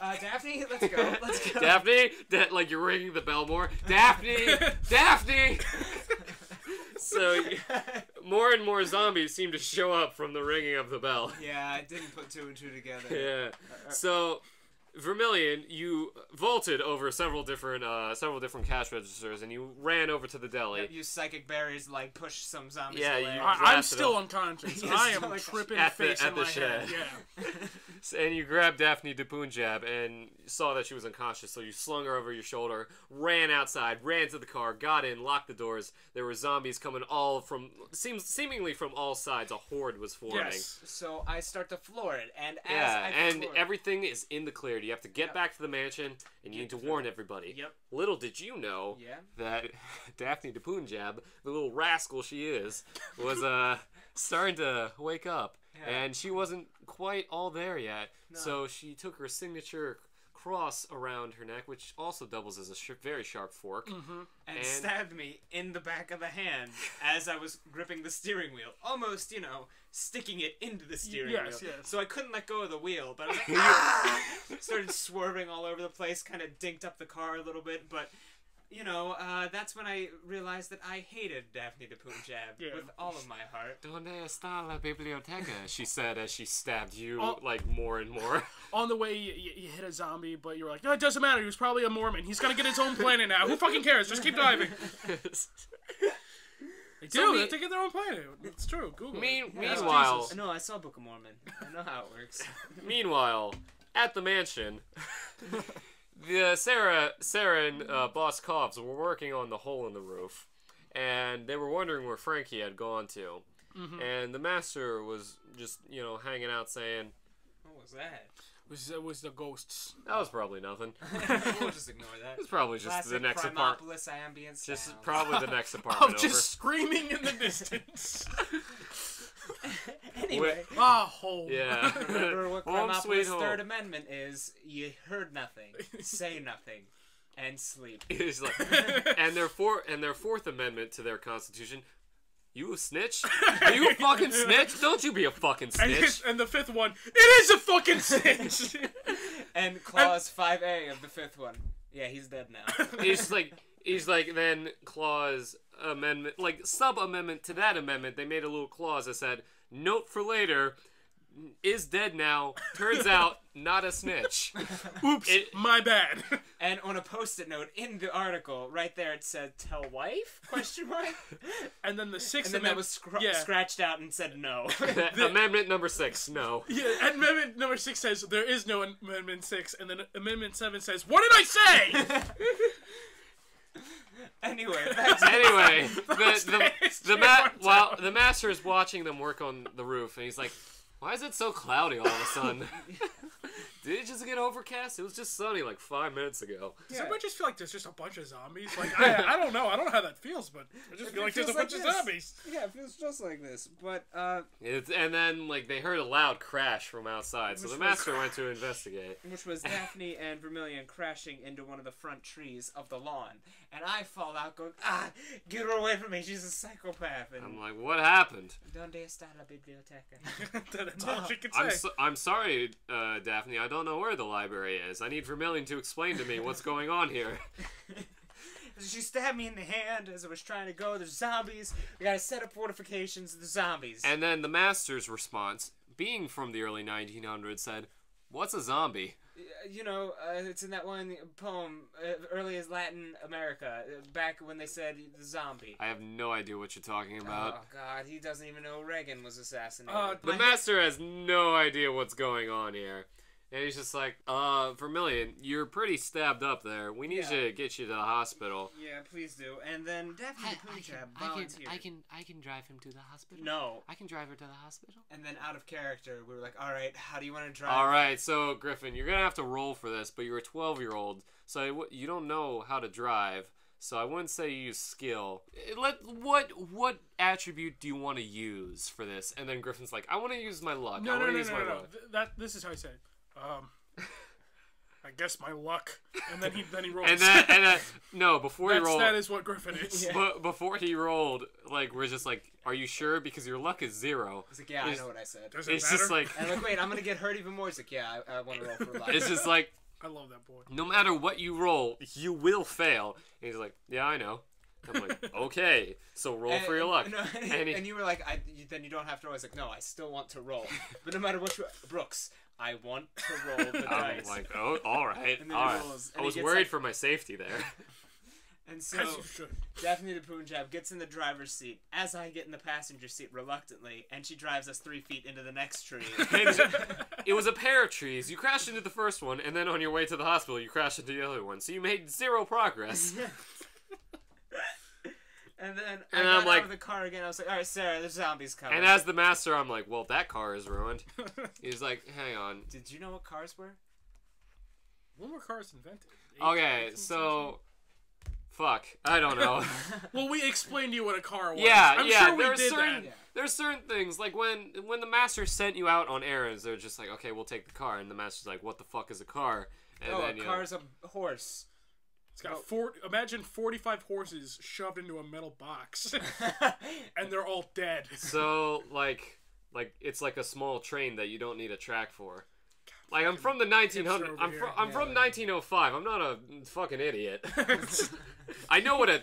[SPEAKER 3] Daphne, let's go.
[SPEAKER 2] Daphne? Like you're ringing the bell more. Daphne! Daphne! So, more and more zombies seem to show up from the ringing of the bell.
[SPEAKER 3] Yeah, I didn't put two and two together.
[SPEAKER 2] Yeah. So, Vermilion, you vaulted over several different cash registers, and you ran over to the deli.
[SPEAKER 3] Yep, use psychic barriers to, like, push some zombies
[SPEAKER 2] Yeah,
[SPEAKER 3] away.
[SPEAKER 1] I'm still unconscious.
[SPEAKER 3] Yes,
[SPEAKER 1] I am
[SPEAKER 3] like
[SPEAKER 1] tripping
[SPEAKER 2] at
[SPEAKER 1] face
[SPEAKER 2] the
[SPEAKER 1] in my
[SPEAKER 2] shed.
[SPEAKER 1] head. Yeah.
[SPEAKER 2] And you grabbed Daphne de Punjab and saw that she was unconscious, so you slung her over your shoulder, ran outside, ran to the car, got in, locked the doors. There were zombies coming seemingly from all sides. A horde was forming.
[SPEAKER 1] Yes.
[SPEAKER 3] So I start to floor it, and as I floor it,
[SPEAKER 2] everything is in the clear to You have to get back to the mansion, and you need to warn everybody.
[SPEAKER 3] Yep.
[SPEAKER 2] Little did you know that Daphne de Punjab, the little rascal she is, was starting to wake up. Yeah. And she wasn't quite all there yet. No. So she took her signature cross around her neck, which also doubles as a very sharp fork.
[SPEAKER 3] And stabbed me in the back of the hand as I was gripping the steering wheel. Almost, you know, sticking it into the steering wheel. Yes. So I couldn't let go of the wheel, but I was like, ah! Started swerving all over the place, kind of dinked up the car a little bit, but... You know, that's when I realized that I hated Daphne de Punjab with all of my heart.
[SPEAKER 2] Donde está la biblioteca? She said as she stabbed you, like, more and more.
[SPEAKER 1] On the way, you hit a zombie, but you were like, no, it doesn't matter. He was probably a Mormon. He's gonna get his own planet now. Who fucking cares? Just keep driving. They do. They have to get their own planet. It's true. Google it.
[SPEAKER 2] Meanwhile...
[SPEAKER 3] No, I saw Book of Mormon. I know how it works.
[SPEAKER 2] Meanwhile, at the mansion... The Sarah and Boss Cobbs were working on the hole in the roof, and they were wondering where Frankie had gone to. And the master was just, you know, hanging out saying,
[SPEAKER 3] "What was that?"
[SPEAKER 1] It was the ghosts.
[SPEAKER 2] That was probably nothing.
[SPEAKER 3] We'll just ignore that.
[SPEAKER 2] It's probably just
[SPEAKER 3] classic
[SPEAKER 2] the next apartment.
[SPEAKER 3] Ambient
[SPEAKER 2] just
[SPEAKER 3] sounds.
[SPEAKER 2] probably the next apartment over.
[SPEAKER 1] Just screaming in the distance.
[SPEAKER 3] Anyway.
[SPEAKER 1] Home.
[SPEAKER 2] Yeah.
[SPEAKER 3] Remember what Chromopolis' Third Amendment is? You heard nothing, say nothing, and sleep.
[SPEAKER 2] It's like, and their Fourth Amendment to their Constitution. You a snitch? Are you a fucking snitch? Don't you be a fucking snitch.
[SPEAKER 1] And the fifth one, it is a fucking snitch.
[SPEAKER 3] And Clause 5A of the fifth one. Yeah, he's dead now.
[SPEAKER 2] He's like, then Clause Amendment, like sub-amendment to that amendment, they made a little clause that said, note for later, is dead now, turns out, not a snitch.
[SPEAKER 1] Oops, my bad.
[SPEAKER 3] And on a post-it note in the article, right there it said, tell wife? Question mark?
[SPEAKER 1] And then the sixth
[SPEAKER 3] amendment that was scratched out and said no.
[SPEAKER 2] Amendment number 6, no.
[SPEAKER 1] Yeah, Amendment number 6 says, there is no Amendment 6, and then Amendment 7 says, what did I say?
[SPEAKER 3] Anyway,
[SPEAKER 2] the master is watching them work on the roof, and he's like, why is it so cloudy all of a sudden? Did it just get overcast? It was just sunny like 5 minutes ago.
[SPEAKER 1] Does everybody just feel like there's just a bunch of zombies? Like, I don't know. I don't know how that feels, but I just feel like there's a bunch of zombies.
[SPEAKER 3] Yeah, it feels just like this. But,
[SPEAKER 2] and then, like, they heard a loud crash from outside, so the master went to investigate.
[SPEAKER 3] Which was Daphne and Vermilion crashing into one of the front trees of the lawn. And I fall out going, get her away from me. She's a psychopath. And
[SPEAKER 2] I'm like, what happened?
[SPEAKER 3] Donde está la biblioteca?
[SPEAKER 1] That's all she can say.
[SPEAKER 2] I'm sorry, Daphne. I don't know where the library is. I need Vermilion to explain to me what's going on here.
[SPEAKER 3] She stabbed me in the hand as I was trying to go. There's zombies. We gotta set up fortifications. There's zombies.
[SPEAKER 2] And then the master's response, being from the early 1900s, said, what's a zombie?
[SPEAKER 3] You know, it's in that one poem, early as Latin America, back when they said the zombie.
[SPEAKER 2] I have no idea what you're talking about.
[SPEAKER 3] Oh, God, he doesn't even know Reagan was assassinated.
[SPEAKER 2] The master has no idea what's going on here. And he's just like, Vermilion, you're pretty stabbed up there. We need to get you to the hospital.
[SPEAKER 3] Yeah, please do. And then Daphne de Punjab volunteered.
[SPEAKER 2] I can drive him to the hospital.
[SPEAKER 3] No.
[SPEAKER 2] I can drive her to the hospital.
[SPEAKER 3] And then out of character, we were like, all right, how do you want to drive?
[SPEAKER 2] All right, so Griffin, you're going to have to roll for this, but you're a 12-year-old, so you don't know how to drive. So I wouldn't say you use skill. What attribute do you want to use for this? And then Griffin's like, I want to use my luck.
[SPEAKER 1] No. This is how I say it. I guess my luck, and then he rolls.
[SPEAKER 2] Before he rolled.
[SPEAKER 1] That is what Griffin is.
[SPEAKER 2] Yeah. But before he rolled, like we're just like, are you sure? Because your luck is 0.
[SPEAKER 3] He's like, yeah, I know what I said.
[SPEAKER 2] It's just like,
[SPEAKER 3] and I'm like, wait, I'm gonna get hurt even more. He's like, yeah, I want to roll for luck.
[SPEAKER 2] It's just like,
[SPEAKER 1] I love that boy.
[SPEAKER 2] No matter what you roll, you will fail. And he's like, yeah, I know. I'm like, okay, so roll for your luck.
[SPEAKER 3] And you were like, then you don't have to roll. I was like, no, I still want to roll. But no matter what Brooks, I want to roll the dice.
[SPEAKER 2] I'm like, oh, all right. I was worried for my safety there.
[SPEAKER 3] And so, Daphne de Punjab gets in the driver's seat, as I get in the passenger seat reluctantly, and she drives us 3 feet into the next tree.
[SPEAKER 2] It was a pair of trees. You crashed into the first one, and then on your way to the hospital, you crashed into the other one. So you made 0 progress.
[SPEAKER 3] And then I got out of the car again. I was like, all right, Sarah, there's zombies coming.
[SPEAKER 2] And as the master, I'm like, well, that car is ruined. He's like, hang on.
[SPEAKER 3] Did you know what cars were?
[SPEAKER 1] When were cars invented?
[SPEAKER 2] Okay,
[SPEAKER 1] 18th
[SPEAKER 2] so fuck, I don't know.
[SPEAKER 1] Well, we explained to you what a car was.
[SPEAKER 2] Yeah,
[SPEAKER 1] I'm
[SPEAKER 2] yeah.
[SPEAKER 1] sure we did that.
[SPEAKER 2] There's certain things like when the master sent you out on errands, they're just like, okay, we'll take the car, and the master's like, what the fuck is a car? And then,
[SPEAKER 3] a car's a horse.
[SPEAKER 1] It's got imagine 45 horses shoved into a metal box, and they're all dead.
[SPEAKER 2] So like it's like a small train that you don't need a track for. Like I'm from the 1900s. I'm from 1905. I'm not a fucking idiot. I know what an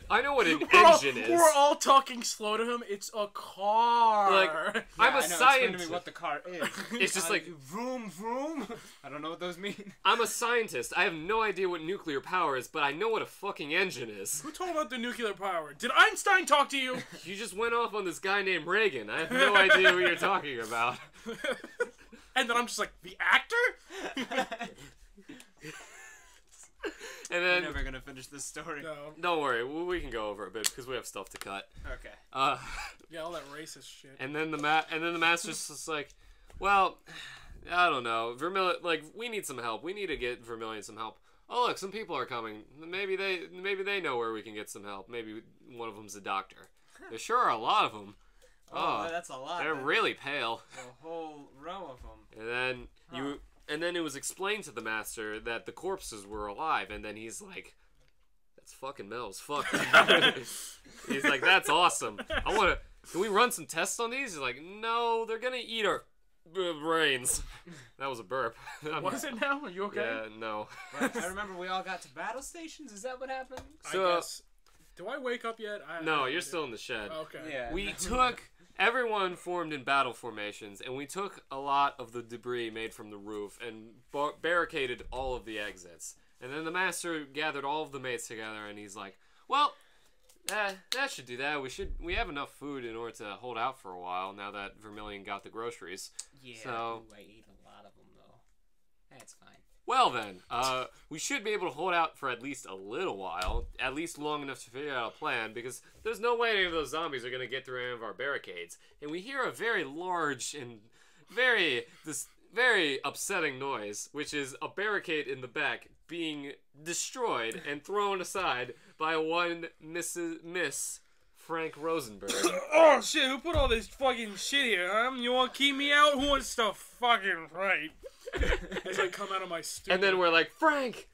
[SPEAKER 2] engine is.
[SPEAKER 1] We're all talking slow to him. It's a car.
[SPEAKER 2] Like I'm a scientist.
[SPEAKER 3] Explain to me what the car is.
[SPEAKER 2] It's just like
[SPEAKER 3] vroom vroom. I don't know what those mean.
[SPEAKER 2] I'm a scientist. I have no idea what nuclear power is, but I know what a fucking engine is.
[SPEAKER 1] Who told about the nuclear power? Did Einstein talk to you?
[SPEAKER 2] You just went off on this guy named Reagan. I have no idea what you're talking about.
[SPEAKER 1] And then I'm just like, the actor?
[SPEAKER 2] And then
[SPEAKER 3] We're never gonna finish this story.
[SPEAKER 1] No.
[SPEAKER 2] don't worry, we can go over a bit because we have stuff to cut.
[SPEAKER 3] Okay.
[SPEAKER 1] Yeah, all that racist shit.
[SPEAKER 2] And then the master's just like, well, I don't know, Vermilion. Like, we need some help. We need to get Vermilion some help. Oh, look, some people are coming. Maybe they know where we can get some help. Maybe one of them's a doctor. There sure are a lot of them.
[SPEAKER 3] Oh, that's a lot.
[SPEAKER 2] They're really pale.
[SPEAKER 3] A whole row of them.
[SPEAKER 2] And then it was explained to the master that the corpses were alive, and then he's like, "That's fucking metal as fuck." He's like, "That's awesome. Can we run some tests on these?" He's like, "No, they're gonna eat our brains." That was a burp.
[SPEAKER 1] Was it now? Are you okay?
[SPEAKER 2] Yeah, no.
[SPEAKER 3] I remember we all got to battle stations. Is that what happened?
[SPEAKER 2] So,
[SPEAKER 1] I guess. Do I wake up yet?
[SPEAKER 2] No, you're still in the shed.
[SPEAKER 1] Okay.
[SPEAKER 3] Yeah.
[SPEAKER 2] Everyone formed in battle formations, and we took a lot of the debris made from the roof and barricaded all of the exits. And then the master gathered all of the mates together, and he's like, "Well, that should do that. We have enough food in order to hold out for a while now that Vermilion got the groceries."
[SPEAKER 3] Yeah.
[SPEAKER 2] So,
[SPEAKER 3] I eat a lot of them though. That's fine.
[SPEAKER 2] well then, we should be able to hold out for at least a little while, at least long enough to figure out a plan, because there's no way any of those zombies are going to get through any of our barricades. And we hear a very large and very upsetting noise, which is a barricade in the back being destroyed and thrown aside by one Miss Frank Rosenberg.
[SPEAKER 1] Oh shit, who put all this fucking shit here, huh? You want to keep me out? Who wants to fucking fight? As I come out of my stupid...
[SPEAKER 2] And then we're like, Frank!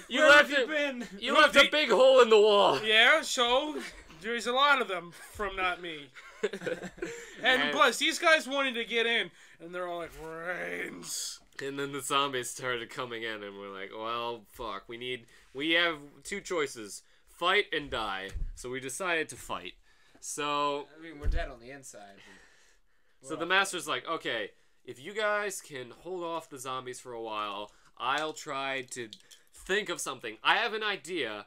[SPEAKER 3] Where have you been?
[SPEAKER 2] You left a big hole in the wall!
[SPEAKER 1] Yeah, so... There's a lot of them from not me. And plus, these guys wanted to get in, and they're all like, brains.
[SPEAKER 2] And then the zombies started coming in, and we're like, well, fuck, we have two choices. Fight and die. So we decided to fight. So...
[SPEAKER 3] I mean, we're dead on the inside.
[SPEAKER 2] So the master's like, okay, if you guys can hold off the zombies for a while, I'll try to think of something. I have an idea.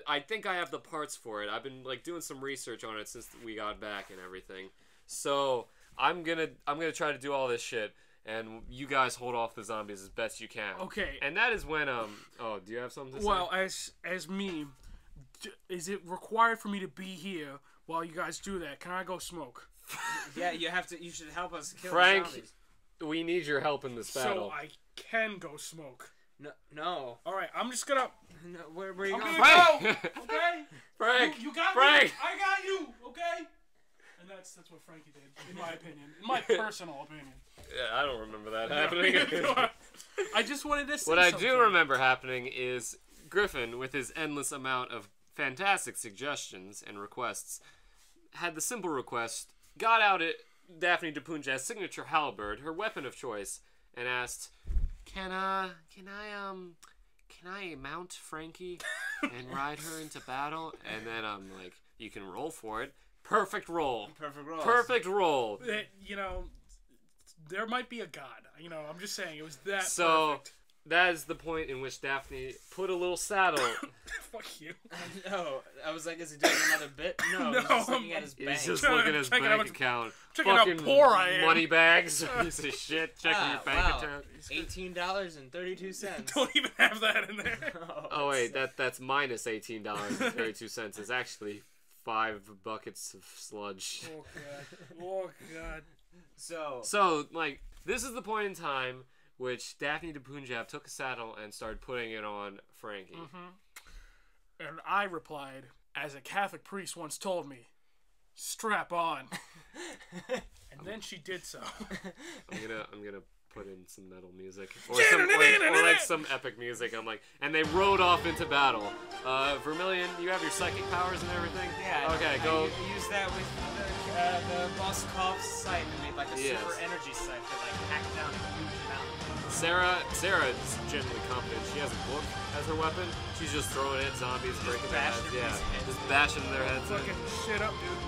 [SPEAKER 2] I think I have the parts for it. I've been like doing some research on it since we got back and everything. So I'm gonna try to do all this shit, and you guys hold off the zombies as best you can.
[SPEAKER 1] Okay.
[SPEAKER 2] And that is when oh, do you have something to say?
[SPEAKER 1] Well, as me, is it required for me to be here while you guys do that? Can I go smoke?
[SPEAKER 3] Yeah, you should help us kill
[SPEAKER 2] Frank,
[SPEAKER 3] the zombies.
[SPEAKER 2] we need your help in this battle.
[SPEAKER 1] So I can go smoke.
[SPEAKER 3] No.
[SPEAKER 1] Alright, I'm just gonna...
[SPEAKER 3] No, where are you
[SPEAKER 1] I'm
[SPEAKER 3] going?
[SPEAKER 1] gonna
[SPEAKER 2] Frank!
[SPEAKER 1] go! Okay?
[SPEAKER 2] Frank!
[SPEAKER 1] You got
[SPEAKER 2] Frank!
[SPEAKER 1] me! I got you! Okay? And that's what Frankie did, in my opinion. In my personal opinion.
[SPEAKER 2] Yeah, I don't remember that happening.
[SPEAKER 1] I just wanted to say
[SPEAKER 2] What I
[SPEAKER 1] something.
[SPEAKER 2] do remember happening is Griffin, with his endless amount of fantastic suggestions and requests, had the simple request, got out at Daphne DePunja's signature halberd, her weapon of choice, and asked, Can I mount Frankie and ride her into battle? And then I'm like, you can roll for it. Perfect roll. Perfect roll.
[SPEAKER 1] You know, there might be a god. You know, I'm just saying, it was that perfect.
[SPEAKER 2] That is the point in which Daphne put a little saddle.
[SPEAKER 1] Fuck you.
[SPEAKER 3] No, I was like, is he doing another bit? No, he's just looking at his bank.
[SPEAKER 2] He's just looking at his
[SPEAKER 1] Checking
[SPEAKER 2] bank
[SPEAKER 1] out-
[SPEAKER 2] account.
[SPEAKER 1] checking how
[SPEAKER 2] Fucking
[SPEAKER 1] poor I am.
[SPEAKER 2] money bags. Piece of shit. Checking your bank account.
[SPEAKER 3] $18.32.
[SPEAKER 1] Don't even have that in there.
[SPEAKER 2] Oh wait, that's minus $18.32. It's actually 5 buckets of sludge.
[SPEAKER 1] Oh god. Oh god.
[SPEAKER 3] So
[SPEAKER 2] So like, this is the point in time which Daphne de Punjab took a saddle and started putting it on Frankie.
[SPEAKER 1] And I replied, as a Catholic priest once told me, strap on. And then she did so.
[SPEAKER 2] I'm gonna put in some metal music or like some epic music. I'm like, and they rode off into battle. Vermilion, you have your psychic powers and everything.
[SPEAKER 3] Yeah.
[SPEAKER 2] Okay, go.
[SPEAKER 3] I used that with the Boskov's sight and made like a super energy sight that like hacked down a huge mountain.
[SPEAKER 2] Sarah is generally competent. She has a book as her weapon. She's just throwing at zombies, breaking their heads. Yeah, just bashing their heads.
[SPEAKER 1] Fucking shit up, dude.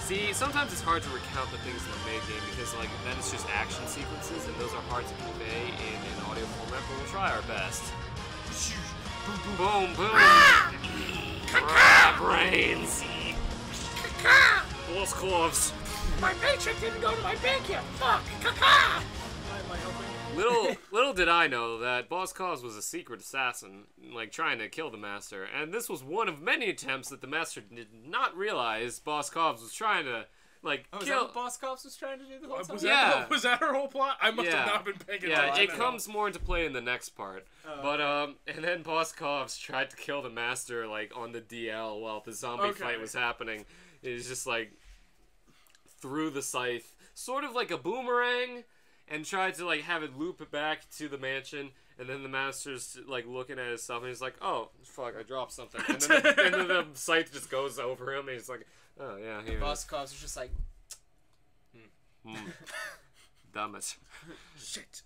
[SPEAKER 2] See, sometimes it's hard to recount the things in the Maid game because, like, then it's just action sequences, and those are hard to convey in an audio format, but we'll try our best. Boom, boom. Brains. Boss corpse.
[SPEAKER 1] My paycheck didn't go to my bank yet. Fuck. Am I helping?
[SPEAKER 2] Little did I know that Boss Cause was a secret assassin, like trying to kill the Master, and this was one of many attempts that the Master did not realize Boss Cause was trying to, like,
[SPEAKER 3] kill.
[SPEAKER 2] Is
[SPEAKER 3] that what Boss Cops was trying to do the whole time?
[SPEAKER 1] Was that her whole plot? I must have not been paying attention.
[SPEAKER 2] Yeah, it comes more into play in the next part. But and then Boss Cause tried to kill the Master, like, on the DL while the zombie fight was happening. It was just like threw the scythe, sort of like a boomerang, and tried to, like, have it loop it back to the mansion, and then the Master's, like, looking at his stuff, and he's like, oh, fuck, I dropped something. And then the scythe just goes over him, and he's like, oh, yeah, here.
[SPEAKER 3] Boss Cops was just like,
[SPEAKER 2] Damn it.
[SPEAKER 1] Shit.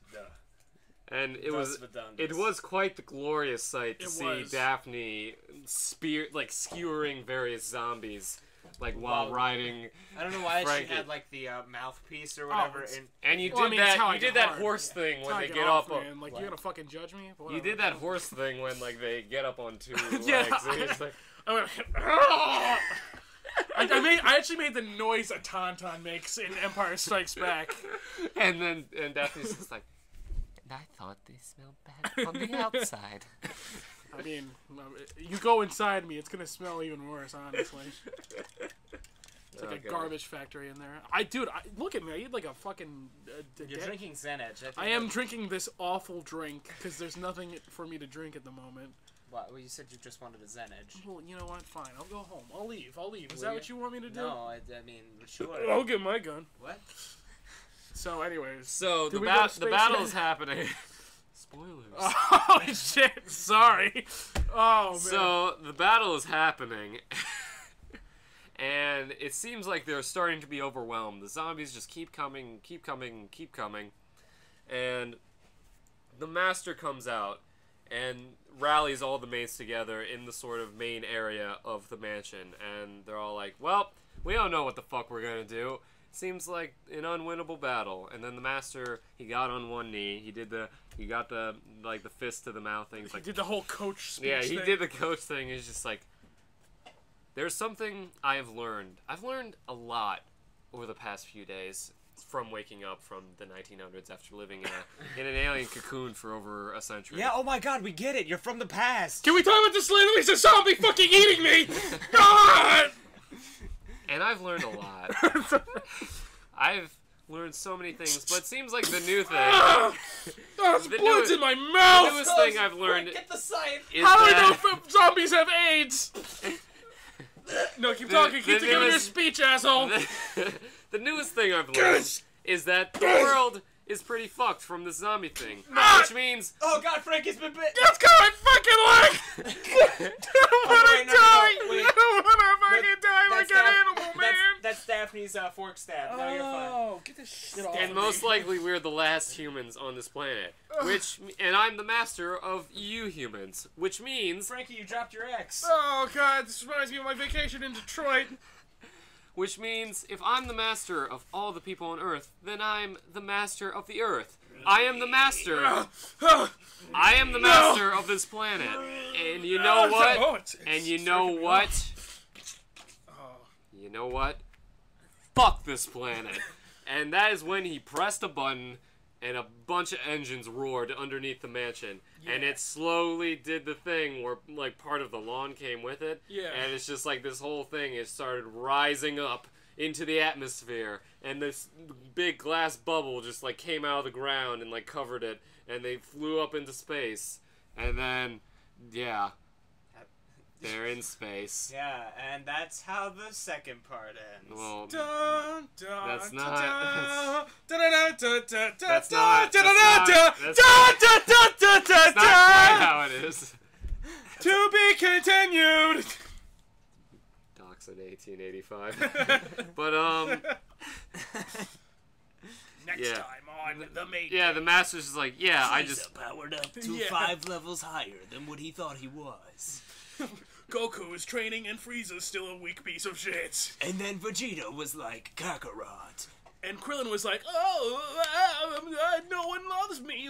[SPEAKER 2] And it was quite the glorious sight to see Daphne skewering various zombies, like, while riding.
[SPEAKER 3] I don't know why
[SPEAKER 2] Frankie.
[SPEAKER 3] she had like the mouthpiece or whatever.
[SPEAKER 2] And you did that horse thing when they get up.
[SPEAKER 1] Like, you're gonna fucking judge me?
[SPEAKER 2] You did that horse thing when, like, they get up on two legs. It's like,
[SPEAKER 1] I actually made the noise a tauntaun makes in Empire Strikes Back.
[SPEAKER 2] and Daphne's just like, and I thought they smelled bad on the outside.
[SPEAKER 1] I mean, you go inside me, it's gonna smell even worse, honestly. It's like a garbage factory in there. Look at me. I eat like a fucking...
[SPEAKER 3] You're drinking Zenedge.
[SPEAKER 1] I am drinking this awful drink, because there's nothing for me to drink at the moment.
[SPEAKER 3] Well, you said you just wanted a Zenedge.
[SPEAKER 1] Well, you know what? Fine. I'll go home. I'll leave. Is that what you want me to do?
[SPEAKER 3] No, I mean, sure.
[SPEAKER 1] I'll get my gun.
[SPEAKER 3] What?
[SPEAKER 1] So, anyways.
[SPEAKER 2] So, the battle is happening. Spoilers.
[SPEAKER 1] Oh, shit. Sorry. Oh, man.
[SPEAKER 2] So, the battle is happening. And it seems like they're starting to be overwhelmed. The zombies just keep coming. And the Master comes out and rallies all the mates together in the sort of main area of the mansion. And they're all like, well, we don't know what the fuck we're going to do. Seems like an unwinnable battle. And then the Master, he got on one knee. He got the fist to the mouth thing.
[SPEAKER 1] He did the whole coach speech
[SPEAKER 2] thing. Did the coach thing. He's just like, there's something I have learned. I've learned a lot over the past few days from waking up from the 1900s after living in an alien cocoon for over a century.
[SPEAKER 3] Yeah, oh my god, we get it. You're from the past.
[SPEAKER 1] Can we talk about this later? There's a zombie fucking eating me! God!
[SPEAKER 2] And I've learned a lot. I've learned so many things, but it seems like the new thing...
[SPEAKER 1] the blood's in my mouth!
[SPEAKER 2] The newest thing I've learned...
[SPEAKER 3] Get the scythe!
[SPEAKER 1] How do I know if zombies have AIDS? No, keep talking. Keep giving your speech, asshole.
[SPEAKER 2] The newest thing I've learned is that the world is pretty fucked from this zombie thing. Which means...
[SPEAKER 3] Oh god, Frankie's been bit!
[SPEAKER 1] Let's go my fucking leg! Don't wanna die! Don't wanna fucking die like an animal, man!
[SPEAKER 3] That's Daphne's fork stab. No, you're fine.
[SPEAKER 1] Oh, get this shit off.
[SPEAKER 2] And most likely we're the last humans on this planet. And I'm the master of you humans. Which means...
[SPEAKER 3] Frankie, you dropped your X.
[SPEAKER 1] Oh god, this reminds me of my vacation in Detroit.
[SPEAKER 2] Which means, if I'm the master of all the people on Earth, then I'm the master of the Earth. I am the master. I am the master of this planet. And you know what? And you know what? You know what? Fuck this planet. And that is when he pressed a button and a bunch of engines roared underneath the mansion. Yeah. And it slowly did the thing where, like, part of the lawn came with it.
[SPEAKER 1] Yeah.
[SPEAKER 2] And it's just like this whole thing has started rising up into the atmosphere, and this big glass bubble just like came out of the ground and like covered it, and they flew up into space, and then yeah, they're in space.
[SPEAKER 3] Yeah, and that's how the second part ends.
[SPEAKER 2] Well,
[SPEAKER 1] Dun, dun,
[SPEAKER 2] that's
[SPEAKER 1] dun,
[SPEAKER 2] not.
[SPEAKER 1] dun,
[SPEAKER 2] That's
[SPEAKER 1] dun, dun,
[SPEAKER 2] That's
[SPEAKER 1] dun,
[SPEAKER 2] not.
[SPEAKER 1] dun,
[SPEAKER 2] That's
[SPEAKER 1] dun,
[SPEAKER 2] not.
[SPEAKER 1] dun,
[SPEAKER 2] That's
[SPEAKER 1] dun, dun, dun, dun,
[SPEAKER 2] That's not
[SPEAKER 1] dun.
[SPEAKER 2] quite how it is.
[SPEAKER 1] To be continued.
[SPEAKER 2] Docs in 1885. But
[SPEAKER 1] Next
[SPEAKER 2] Yeah.
[SPEAKER 1] time on the Maid.
[SPEAKER 2] yeah, the master's just like, yeah, I
[SPEAKER 4] Frieza
[SPEAKER 2] just
[SPEAKER 4] powered up to
[SPEAKER 1] Yeah.
[SPEAKER 4] 5 levels higher than what he thought he was.
[SPEAKER 1] Goku is training and Frieza's still a weak piece of shit.
[SPEAKER 4] And then Vegeta was like, Kakarot.
[SPEAKER 1] And Krillin was like, no one loves me.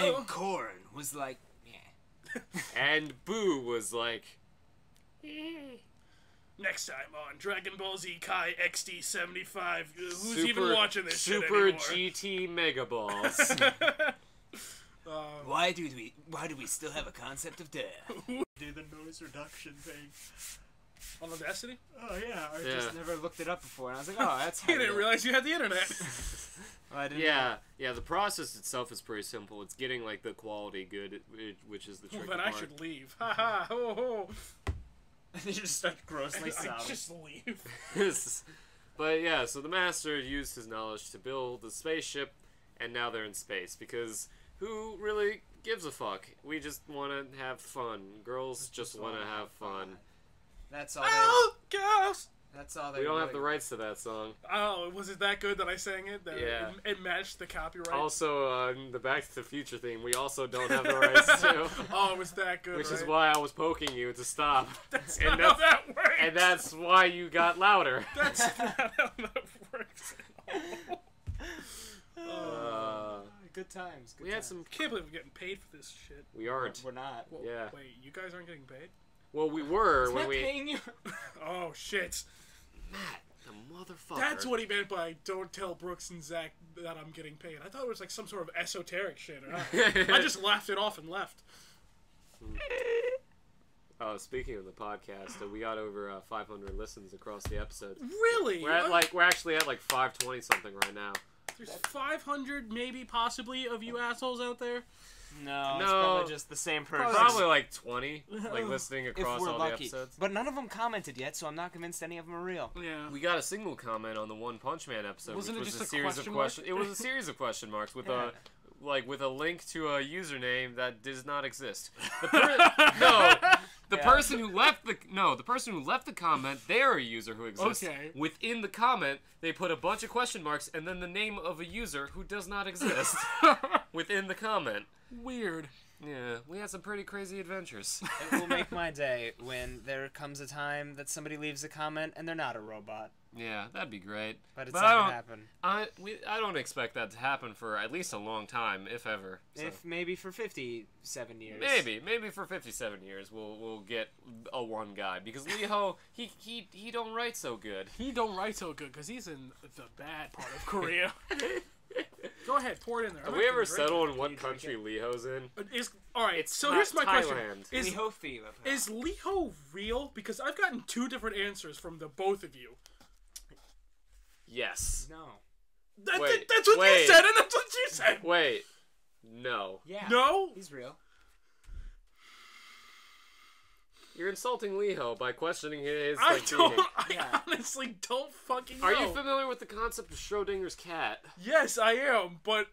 [SPEAKER 4] And Korn was like, yeah.
[SPEAKER 2] and Boo was like,
[SPEAKER 1] Next time on Dragon Ball Z Kai XD75. Who's
[SPEAKER 2] super,
[SPEAKER 1] even watching this shit
[SPEAKER 2] Super
[SPEAKER 1] anymore?
[SPEAKER 2] GT Mega Balls.
[SPEAKER 4] Why do we still have a concept of death?
[SPEAKER 3] Do the noise reduction thing.
[SPEAKER 1] On Audacity?
[SPEAKER 3] Oh yeah, I
[SPEAKER 2] Yeah.
[SPEAKER 3] just never looked it up before, and I was like, oh, that's how
[SPEAKER 1] You didn't realize you had the internet.
[SPEAKER 3] Well, I didn't
[SPEAKER 2] Yeah, the process itself is pretty simple. It's getting like the quality good, which is the tricky
[SPEAKER 1] Well, then
[SPEAKER 2] part.
[SPEAKER 1] I should leave. Ha ha. Ho ho.
[SPEAKER 3] They just start grossly
[SPEAKER 1] I
[SPEAKER 3] sobbing.
[SPEAKER 1] just leave.
[SPEAKER 2] But yeah, so the master used his knowledge to build the spaceship, and now they're in space because who really gives a fuck? We just want to have fun. Girls just want to have fun.
[SPEAKER 3] That's all.
[SPEAKER 1] Oh, girls.
[SPEAKER 3] That's all.
[SPEAKER 2] We don't have the rights to that song.
[SPEAKER 1] Oh, was it that good that I sang it? That
[SPEAKER 2] Yeah.
[SPEAKER 1] It matched the copyright?
[SPEAKER 2] Also, the Back to the Future theme, we also don't have the rights to.
[SPEAKER 1] Oh, it was that good,
[SPEAKER 2] Which is
[SPEAKER 1] right?
[SPEAKER 2] why I was poking you to stop.
[SPEAKER 1] That's
[SPEAKER 2] and
[SPEAKER 1] not how
[SPEAKER 2] that's-
[SPEAKER 1] that works.
[SPEAKER 2] And that's why you got louder.
[SPEAKER 1] That's not how that works at all.
[SPEAKER 3] Good times. Good
[SPEAKER 2] We had
[SPEAKER 3] times.
[SPEAKER 2] some.
[SPEAKER 1] I can't believe we're getting paid for this shit.
[SPEAKER 2] We aren't.
[SPEAKER 3] We're not.
[SPEAKER 1] Well,
[SPEAKER 2] Yeah.
[SPEAKER 1] Wait, you guys aren't getting paid?
[SPEAKER 2] Well, we were when
[SPEAKER 3] Not
[SPEAKER 2] we.
[SPEAKER 3] paying you.
[SPEAKER 1] Oh, shit.
[SPEAKER 2] Matt, the motherfucker.
[SPEAKER 1] That's what he meant by don't tell Brooks and Zach that I'm getting paid. I thought it was like some sort of esoteric shit. I just laughed it off and left.
[SPEAKER 2] Oh, speaking of the podcast, we got over 500 listens across the episodes.
[SPEAKER 1] Really?
[SPEAKER 2] We're actually at like 520 something right now.
[SPEAKER 1] There's 500 maybe possibly of you assholes out there.
[SPEAKER 3] No, it's
[SPEAKER 2] No.
[SPEAKER 3] probably just the same person.
[SPEAKER 2] Probably like 20, like listening
[SPEAKER 3] if
[SPEAKER 2] across
[SPEAKER 3] we're
[SPEAKER 2] all
[SPEAKER 3] lucky.
[SPEAKER 2] the episodes.
[SPEAKER 3] But none of them commented yet, so I'm not convinced any of them are real.
[SPEAKER 1] Yeah.
[SPEAKER 2] We got a single comment on the One Punch Man episode,
[SPEAKER 1] Wasn't
[SPEAKER 2] which
[SPEAKER 1] it
[SPEAKER 2] was
[SPEAKER 1] just
[SPEAKER 2] a
[SPEAKER 1] a
[SPEAKER 2] series of
[SPEAKER 1] question mark?
[SPEAKER 2] questions. It was a series of question marks with
[SPEAKER 3] Yeah.
[SPEAKER 2] with a link to a username that does not exist. The person who left the comment, they're a user who exists.
[SPEAKER 1] Okay.
[SPEAKER 2] Within the comment, they put a bunch of question marks and then the name of a user who does not exist within the comment.
[SPEAKER 1] Weird.
[SPEAKER 2] Yeah, we had some pretty crazy adventures.
[SPEAKER 3] It will make my day when there comes a time that somebody leaves a comment and they're not a robot.
[SPEAKER 2] Yeah, that'd be great.
[SPEAKER 3] But it's
[SPEAKER 2] I
[SPEAKER 3] not
[SPEAKER 2] don't-
[SPEAKER 3] gonna happen.
[SPEAKER 2] I don't expect that to happen for at least a long time, if ever. So.
[SPEAKER 3] If maybe for 57 years.
[SPEAKER 2] Maybe for 57 years we'll get a one guy because Lee-Ho he don't write so good.
[SPEAKER 1] He don't write so good because he's in the bad part of Korea. Go ahead, pour it in there.
[SPEAKER 2] Have
[SPEAKER 1] I'm
[SPEAKER 2] we
[SPEAKER 1] not
[SPEAKER 2] ever
[SPEAKER 1] gonna drink
[SPEAKER 2] settled
[SPEAKER 1] it.
[SPEAKER 2] on what country Lee-Ho's in?
[SPEAKER 1] All right,
[SPEAKER 2] It's
[SPEAKER 1] so
[SPEAKER 2] not
[SPEAKER 1] here's my question:
[SPEAKER 2] Thailand.
[SPEAKER 1] Is
[SPEAKER 3] Liho Fila.
[SPEAKER 1] is Lee-Ho real? Because I've gotten two different answers from the both of you.
[SPEAKER 2] Yes.
[SPEAKER 3] No.
[SPEAKER 1] That's what
[SPEAKER 2] wait.
[SPEAKER 1] you said, and that's what you said.
[SPEAKER 2] Wait. No.
[SPEAKER 3] Yeah.
[SPEAKER 1] No.
[SPEAKER 3] He's real.
[SPEAKER 2] You're insulting Lee-Ho by questioning his
[SPEAKER 1] I
[SPEAKER 2] like
[SPEAKER 1] don't.
[SPEAKER 2] being.
[SPEAKER 1] I
[SPEAKER 3] Yeah.
[SPEAKER 1] honestly don't fucking know.
[SPEAKER 2] Are you familiar with the concept of Schrodinger's cat?
[SPEAKER 1] Yes, I am. But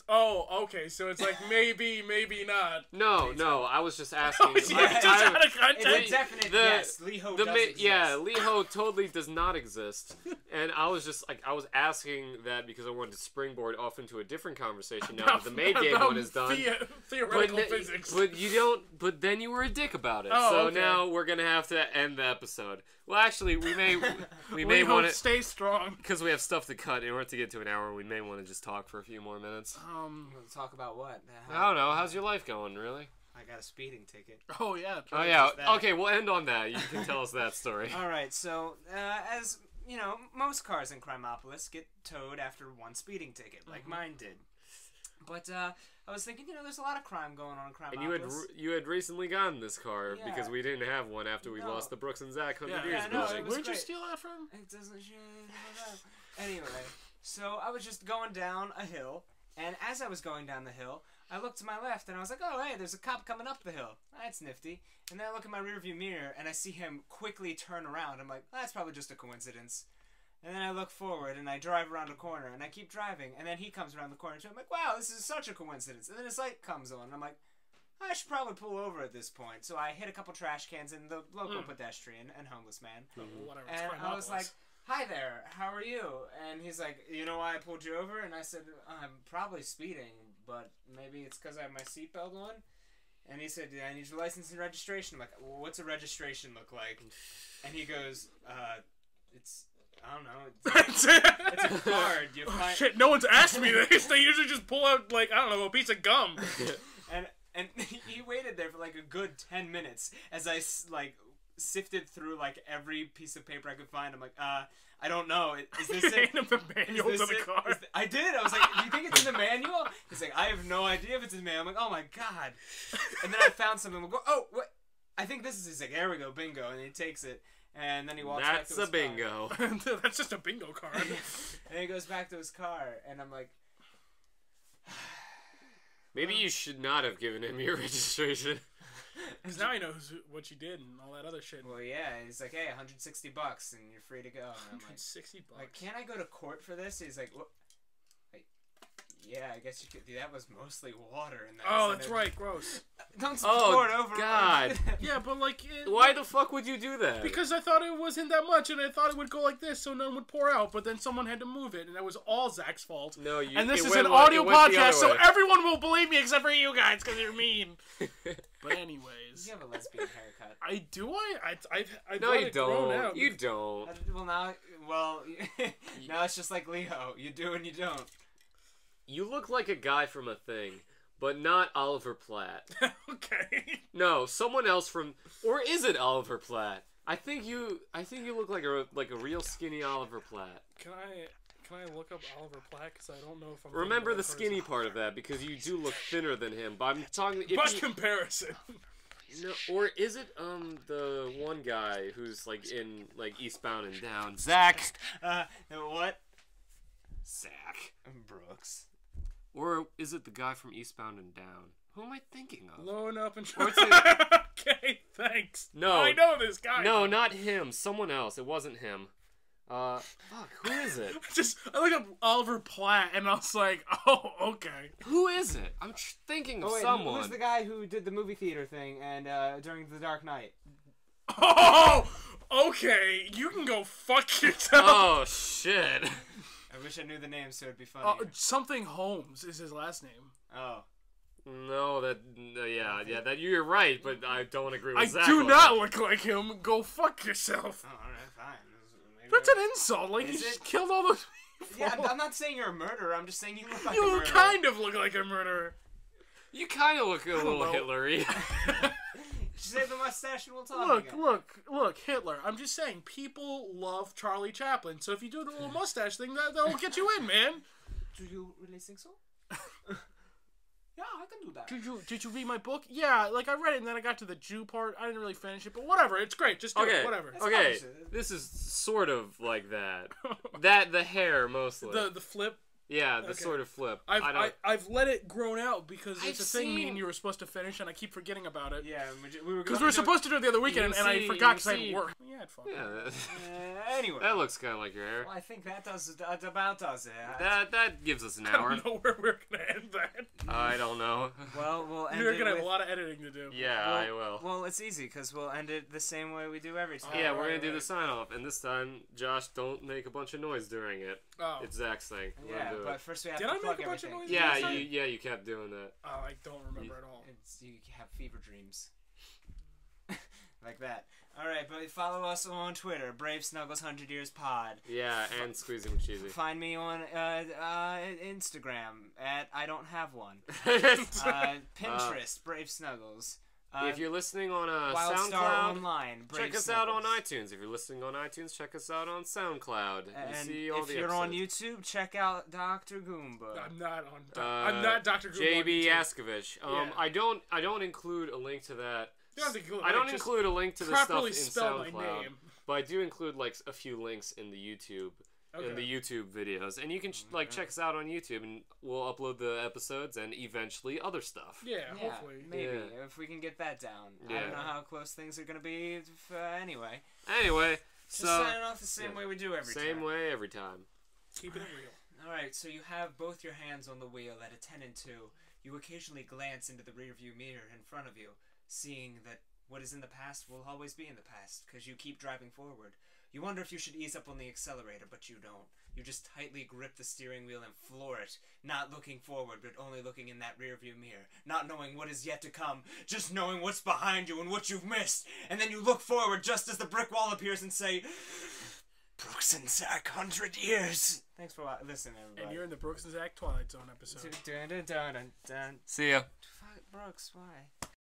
[SPEAKER 1] oh, okay. So it's like maybe, maybe not.
[SPEAKER 2] No. I was just asking.
[SPEAKER 1] Oh, yeah, just out of
[SPEAKER 3] It's a
[SPEAKER 1] context.
[SPEAKER 3] definite
[SPEAKER 2] the-
[SPEAKER 3] yes. Liho does exist.
[SPEAKER 2] Yeah, Lee-Ho totally does not exist, and I was just like I was asking that because I wanted to springboard off into a different conversation now that the Maid game
[SPEAKER 1] About
[SPEAKER 2] one is done.
[SPEAKER 1] Theoretical
[SPEAKER 2] But,
[SPEAKER 1] physics.
[SPEAKER 2] but you don't. But then you were a dick about it.
[SPEAKER 1] Oh,
[SPEAKER 2] so
[SPEAKER 1] okay.
[SPEAKER 2] now we're gonna have to end the episode. Well, actually, we may
[SPEAKER 1] Lee-Ho,
[SPEAKER 2] want to
[SPEAKER 1] stay strong.
[SPEAKER 2] because we have stuff to cut in order to get to an hour. We may want to just talk for a few more minutes.
[SPEAKER 3] We'll talk about what?
[SPEAKER 2] I don't know. How's your life going, really?
[SPEAKER 3] I got a speeding ticket.
[SPEAKER 1] Oh yeah.
[SPEAKER 2] Oh yeah.
[SPEAKER 3] just that.
[SPEAKER 2] Okay, we'll end on that. You can tell us that story.
[SPEAKER 3] All right, so as you know, most cars in Crimopolis get towed after one speeding ticket, like mine did. But I was thinking, there's a lot of crime going on in Crime.
[SPEAKER 2] And you had recently gotten this car because we didn't have one after we lost the Brooks and Zach 100 years ago.
[SPEAKER 1] Where'd you steal that from?
[SPEAKER 3] It doesn't Anyway, so I was just going down a hill, and as I was going down the hill, I looked to my left, and I was like, oh, hey, there's a cop coming up the hill. That's nifty. And then I look in my rearview mirror, and I see him quickly turn around. I'm like, that's probably just a coincidence. And then I look forward, and I drive around a corner, and I keep driving, and then he comes around the corner, too. I'm like, wow, this is such a coincidence. And then his light comes on, and I'm like, I should probably pull over at this point. So I hit a couple trash cans in the local pedestrian and homeless man.
[SPEAKER 1] Whatever.
[SPEAKER 3] And I was like, hi there, how are you? And he's like, you know why I pulled you over? And I said, I'm probably speeding, but maybe it's because I have my seatbelt on. And he said, I need your license and registration. I'm like, well, what's a registration look like? And he goes, it's... I don't know. It's a card. You find...
[SPEAKER 1] Shit, no one's asked me this. They usually just pull out, like, I don't know, a piece of gum.
[SPEAKER 3] and he waited there for, like, a good 10 minutes as I, like, sifted through, like, every piece of paper I could find. I'm like, I don't know. Is this it?
[SPEAKER 1] Hand him the manual to the car.
[SPEAKER 3] I did. I was like, do you think it's in the manual? He's like, I have no idea if it's in the manual. I'm like, oh, my God. And then I found something. I'm like, oh, what? I think this is... He's like, there we go, bingo. And he takes it. And then he walks back to his car.
[SPEAKER 2] That's a bingo.
[SPEAKER 1] That's just a bingo card.
[SPEAKER 3] And he goes back to his car, and I'm like...
[SPEAKER 2] Maybe you should not have given him your registration.
[SPEAKER 1] Because now he knows what you did and all that other shit.
[SPEAKER 3] Well, yeah. He's like, hey, $160, and you're free to go. And I'm like,
[SPEAKER 1] $160?
[SPEAKER 3] Like, can't I go to court for this? He's like, what? Yeah, I guess you could. That was mostly water in that.
[SPEAKER 1] Oh, that's right. Gross.
[SPEAKER 3] Don't pour it over.
[SPEAKER 2] God.
[SPEAKER 1] Yeah, but like...
[SPEAKER 2] Why the fuck would you do that?
[SPEAKER 1] Because I thought it wasn't that much, and I thought it would go like this so none would pour out, but then someone had to move it, and that was all Zach's fault.
[SPEAKER 2] No, you...
[SPEAKER 1] And this is an audio podcast, so everyone will believe me except for you guys, because you're mean. But anyways...
[SPEAKER 3] You have a lesbian haircut.
[SPEAKER 1] I do? I
[SPEAKER 2] no, you don't. You don't.
[SPEAKER 3] Well, now it's just like Leo. You do and you don't.
[SPEAKER 2] You look like a guy from a thing, but not Oliver Platt.
[SPEAKER 1] Okay.
[SPEAKER 2] No, someone else from, or is it Oliver Platt? I think you look like a real skinny Oliver Platt.
[SPEAKER 1] Can I look up Oliver Platt? Because I don't know if I'm.
[SPEAKER 2] Remember the skinny part of that because you do look thinner than him. But I'm talking.
[SPEAKER 1] By comparison.
[SPEAKER 2] No, or is it the one guy who's like in like Eastbound and Down? Zach.
[SPEAKER 3] What?
[SPEAKER 2] Zach.
[SPEAKER 3] Brooks.
[SPEAKER 2] Or is it the guy from Eastbound and Down? Who am I thinking of?
[SPEAKER 1] Blowing up and
[SPEAKER 2] Okay,
[SPEAKER 1] thanks.
[SPEAKER 2] No.
[SPEAKER 1] I know this guy.
[SPEAKER 2] No, not him. Someone else. It wasn't him. Fuck, who is it?
[SPEAKER 1] I looked up Oliver Platt and I was like, oh, okay.
[SPEAKER 2] Who is it? I'm thinking of someone.
[SPEAKER 3] Who's the guy who did the movie theater thing and during The Dark Knight?
[SPEAKER 1] Oh, okay. You can go fuck yourself.
[SPEAKER 2] Oh, shit.
[SPEAKER 3] I wish I knew the name so it'd be funny.
[SPEAKER 1] Something Holmes is his last name.
[SPEAKER 3] Oh.
[SPEAKER 2] No, that you're right, but I don't agree with Zach.
[SPEAKER 1] I do not look like him. Go fuck yourself.
[SPEAKER 3] Oh, alright, fine.
[SPEAKER 1] That's an insult. Like, you just killed all those people.
[SPEAKER 3] Yeah, I'm not saying you're a murderer. I'm just saying you look like a
[SPEAKER 1] murderer.
[SPEAKER 3] You
[SPEAKER 1] kind of look like a murderer.
[SPEAKER 2] You kind of look a little Hitler-y.
[SPEAKER 3] Shave the mustache and we'll talk again.
[SPEAKER 1] Look, Hitler. I'm just saying, people love Charlie Chaplin. So if you do the little mustache thing, that'll get you in, man.
[SPEAKER 3] Do you really think so? Yeah, I can do that.
[SPEAKER 1] Did you read my book? Yeah, like I read it and then I got to the Jew part. I didn't really finish it, but whatever. It's great. Just do it. Whatever.
[SPEAKER 2] Okay, this is sort of like that. The hair mostly.
[SPEAKER 1] The flip.
[SPEAKER 2] Yeah, the sort of flip.
[SPEAKER 1] I've let it grown out because it's a thing me and you were supposed to finish, and I keep forgetting about it.
[SPEAKER 3] Yeah,
[SPEAKER 1] because we were supposed to do it the other weekend, and I forgot because I had work. Yeah, it's fun.
[SPEAKER 2] Yeah.
[SPEAKER 3] Anyway,
[SPEAKER 2] that looks kind of like your hair.
[SPEAKER 3] Well, I think that about does it.
[SPEAKER 2] That gives us an hour.
[SPEAKER 1] I don't know where we're gonna end that.
[SPEAKER 2] I don't know.
[SPEAKER 3] Well, we'll end
[SPEAKER 1] You're gonna have a lot of editing to do.
[SPEAKER 2] Yeah, I will.
[SPEAKER 3] Well, it's easy because we'll end it the same way we do every time.
[SPEAKER 2] Yeah, we're gonna do the sign off, and this time, Josh, don't make a bunch of noise during it.
[SPEAKER 1] Oh.
[SPEAKER 2] It's Zach's thing.
[SPEAKER 3] Yeah, but first we have
[SPEAKER 1] to
[SPEAKER 3] plug
[SPEAKER 1] make a bunch
[SPEAKER 3] everything.
[SPEAKER 1] of noise?
[SPEAKER 2] Yeah, you kept doing that.
[SPEAKER 1] Oh, I don't remember at all.
[SPEAKER 3] You have fever dreams. Like that. Alright, but follow us on Twitter, Brave Snuggles 100 Years Pod.
[SPEAKER 2] Yeah, and Squeezy McCheesy.
[SPEAKER 3] Find me on Instagram at I don't have one. Pinterest, Brave Snuggles.
[SPEAKER 2] If you're listening on
[SPEAKER 3] Wildstar
[SPEAKER 2] SoundCloud,
[SPEAKER 3] Online, Brave
[SPEAKER 2] check us out on
[SPEAKER 3] Snuggles.
[SPEAKER 2] iTunes. If you're listening on iTunes, check us out on SoundCloud. You
[SPEAKER 3] And
[SPEAKER 2] see all
[SPEAKER 3] if
[SPEAKER 2] the
[SPEAKER 3] you're
[SPEAKER 2] episodes.
[SPEAKER 3] on YouTube, check out Dr. Goomba.
[SPEAKER 1] I'm not on. I'm not Dr. Goomba.
[SPEAKER 2] JB
[SPEAKER 1] on YouTube.
[SPEAKER 2] Askovich.
[SPEAKER 1] Yeah.
[SPEAKER 2] I don't include a link to that.
[SPEAKER 1] You don't have to Google it,
[SPEAKER 2] I don't
[SPEAKER 1] just
[SPEAKER 2] include a link to the stuff
[SPEAKER 1] properly
[SPEAKER 2] in
[SPEAKER 1] spell my
[SPEAKER 2] SoundCloud,
[SPEAKER 1] name.
[SPEAKER 2] but I do include like a few links in the YouTube. In the YouTube videos, and you can like check us out on YouTube, and we'll upload the episodes and eventually other stuff.
[SPEAKER 1] Yeah, hopefully.
[SPEAKER 3] Maybe
[SPEAKER 2] Yeah.
[SPEAKER 3] if we can get that down. I
[SPEAKER 2] Yeah.
[SPEAKER 3] don't know how close things are gonna be. Anyway,
[SPEAKER 2] Anyway,
[SPEAKER 3] just
[SPEAKER 2] so
[SPEAKER 3] signing off the same
[SPEAKER 2] yeah.
[SPEAKER 3] way we do every time.
[SPEAKER 2] same way every time.
[SPEAKER 1] Keeping it real.
[SPEAKER 3] All right, so you have both your hands on the wheel at a 10 and 2. You occasionally glance into the rearview mirror in front of you, seeing that what is in the past will always be in the past because you keep driving forward. You wonder if you should ease up on the accelerator, but you don't. You just tightly grip the steering wheel and floor it, not looking forward, but only looking in that rearview mirror, not knowing what is yet to come, just knowing what's behind you and what you've missed. And then you look forward just as the brick wall appears and say, Brooks and Zach, 100 years. Thanks for listening, everybody.
[SPEAKER 1] And you're in the Brooks and Zach Twilight Zone episode.
[SPEAKER 3] Dun, dun, dun, dun, dun.
[SPEAKER 2] See ya.
[SPEAKER 3] Fuck, Brooks, why?